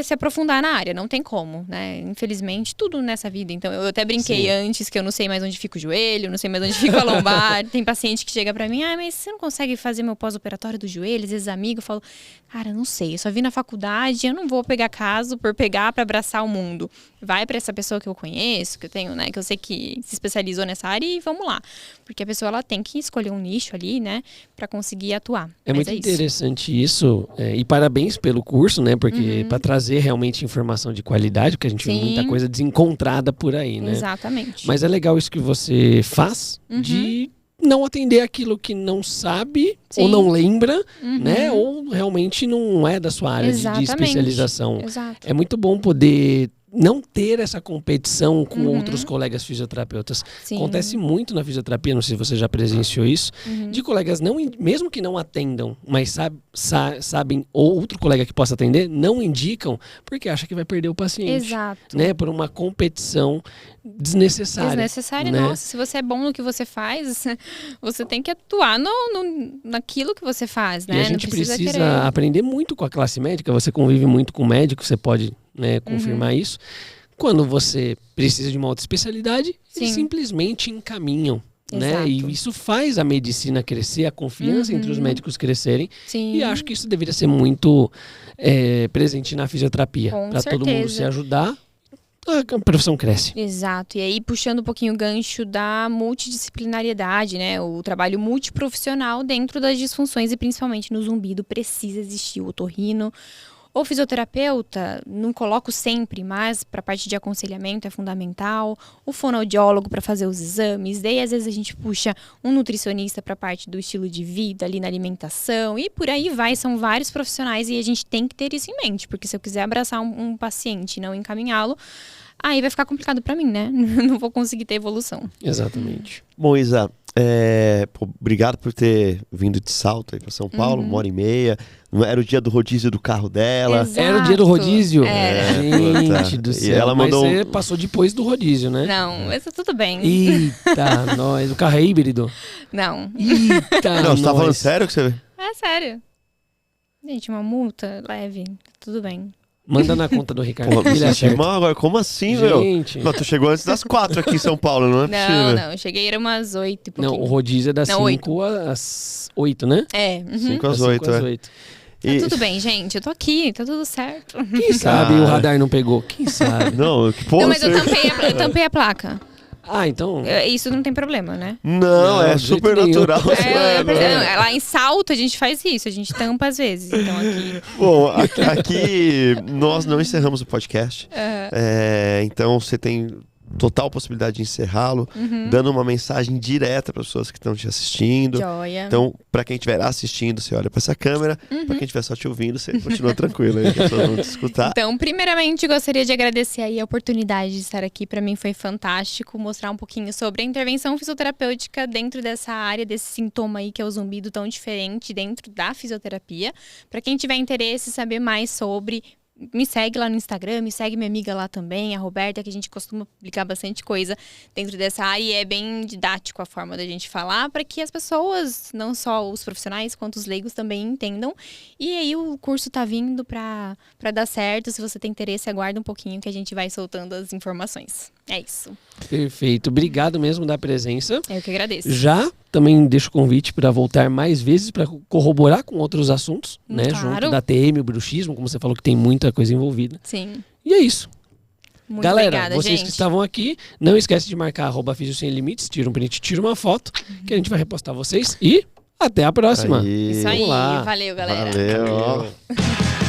se aprofundar na área, não tem como, né? Infelizmente, tudo nessa vida. Então, eu até brinquei antes que eu não sei mais onde fica o joelho, não sei mais onde fica a lombar. Tem paciente que chega pra mim, mas você não consegue fazer meu pós-operatório do joelho? Às vezes, amigo, eu falo, cara, não sei, eu só vim na faculdade, eu não vou pegar caso por pegar pra abraçar o mundo. Vai pra essa pessoa que eu conheço, que eu tenho, né, que eu sei que se especializou nessa área e vamos lá. Porque a pessoa, ela tem que escolher um nicho ali, né, para conseguir atuar. Muito interessante isso, e parabéns pelo curso, né, porque para trazer realmente informação de qualidade, porque a gente vê muita coisa desencontrada por aí, né? Exatamente. Mas é legal isso que você faz, de não atender aquilo que não sabe ou não lembra, né, ou realmente não é da sua área de especialização. Exato. É muito bom poder não ter essa competição com outros colegas fisioterapeutas. Sim. Acontece muito na fisioterapia, não sei se você já presenciou isso, de colegas, mesmo que não atendam, mas sabem, ou outro colega que possa atender, não indicam, porque acha que vai perder o paciente. Exato. Né, por uma competição desnecessária. Desnecessária, né? Nossa, se você é bom no que você faz, você tem que atuar naquilo que você faz, né? E a gente precisa aprender muito com a classe médica, você convive muito com médico, você pode, né, confirmar isso. Quando você precisa de uma outra especialidade, eles simplesmente encaminham. Né? E isso faz a medicina crescer, a confiança entre os médicos crescerem. Sim. E acho que isso deveria ser muito presente na fisioterapia. Para todo mundo se ajudar. a profissão cresce. Exato. E aí, puxando um pouquinho o gancho da multidisciplinariedade, né? O trabalho multiprofissional dentro das disfunções e principalmente no zumbido precisa existir o otorrino. O fisioterapeuta, não coloco sempre, mas para a parte de aconselhamento é fundamental. O fonoaudiólogo para fazer os exames. Daí, às vezes, a gente puxa um nutricionista para a parte do estilo de vida, ali na alimentação. E por aí vai, são vários profissionais e a gente tem que ter isso em mente. Porque se eu quiser abraçar um paciente e não encaminhá-lo, aí vai ficar complicado para mim, né? Não vou conseguir ter evolução. Exatamente. Bom, Isa, obrigado por ter vindo de Salto aí para São Paulo, 1h30. Era o dia do rodízio do carro dela. Exato. Era o dia do rodízio? Era. Gente do céu. E ela Mas mandou você passou depois do rodízio, né? Não, mas tá tudo bem. Eita, nós. O carro é híbrido? Não. Eita, Não, você tá falando nós. sério que você... É sério. Gente, uma multa leve, tudo bem. Manda na conta do Ricardo. Pô, me Ele senti acerta. mal agora. Como assim, meu? Gente. Não, tu chegou antes das 4 aqui em São Paulo, não é possível. Não, eu cheguei, era umas 8 e pouquinho. Não, o rodízio é das Não, 5 às 8, né? É, 5 às Das 8, 5 às é. 8. Tá tudo bem, gente, eu tô aqui, tá tudo certo. Quem sabe o radar não pegou? Quem sabe? Não, que porra. Não, mas eu você- tampei a placa. Ah, então... Isso não tem problema, né? Não, Não, é de jeito super nenhum. natural. Lá em Salto a gente faz isso, a gente tampa às vezes. Então aqui. Bom, aqui nós não encerramos o podcast. Então você tem total possibilidade de encerrá-lo, dando uma mensagem direta para as pessoas que estão te assistindo. Joia. Então, para quem estiver assistindo, você olha para essa câmera. Para quem estiver só te ouvindo, você continua tranquilo aí, as pessoas vão te escutar. Então, primeiramente, gostaria de agradecer aí a oportunidade de estar aqui. Para mim foi fantástico mostrar um pouquinho sobre a intervenção fisioterapêutica dentro dessa área, desse sintoma aí que é o zumbido tão diferente dentro da fisioterapia. Para quem tiver interesse em saber mais sobre, me segue lá no Instagram, me segue minha amiga lá também, a Roberta, que a gente costuma publicar bastante coisa dentro dessa área e é bem didático a forma da gente falar para que as pessoas, não só os profissionais, quanto os leigos também entendam. E aí o curso tá vindo para dar certo. Se você tem interesse, aguarda um pouquinho que a gente vai soltando as informações. É isso. Perfeito. Obrigado mesmo da presença. Eu que agradeço. Já também deixo o convite para voltar mais vezes para corroborar com outros assuntos, né? Claro. Junto da TM, o bruxismo, como você falou que tem muita coisa envolvida. Sim. E é isso. Muito Galera, obrigada, vocês gente. que estavam aqui, não esquece de marcar @Físio Sem Limites, tira um print, tira uma foto, que a gente vai repostar vocês e até a próxima. Aí. Isso aí. Vamos lá. Valeu, galera. Valeu, ó.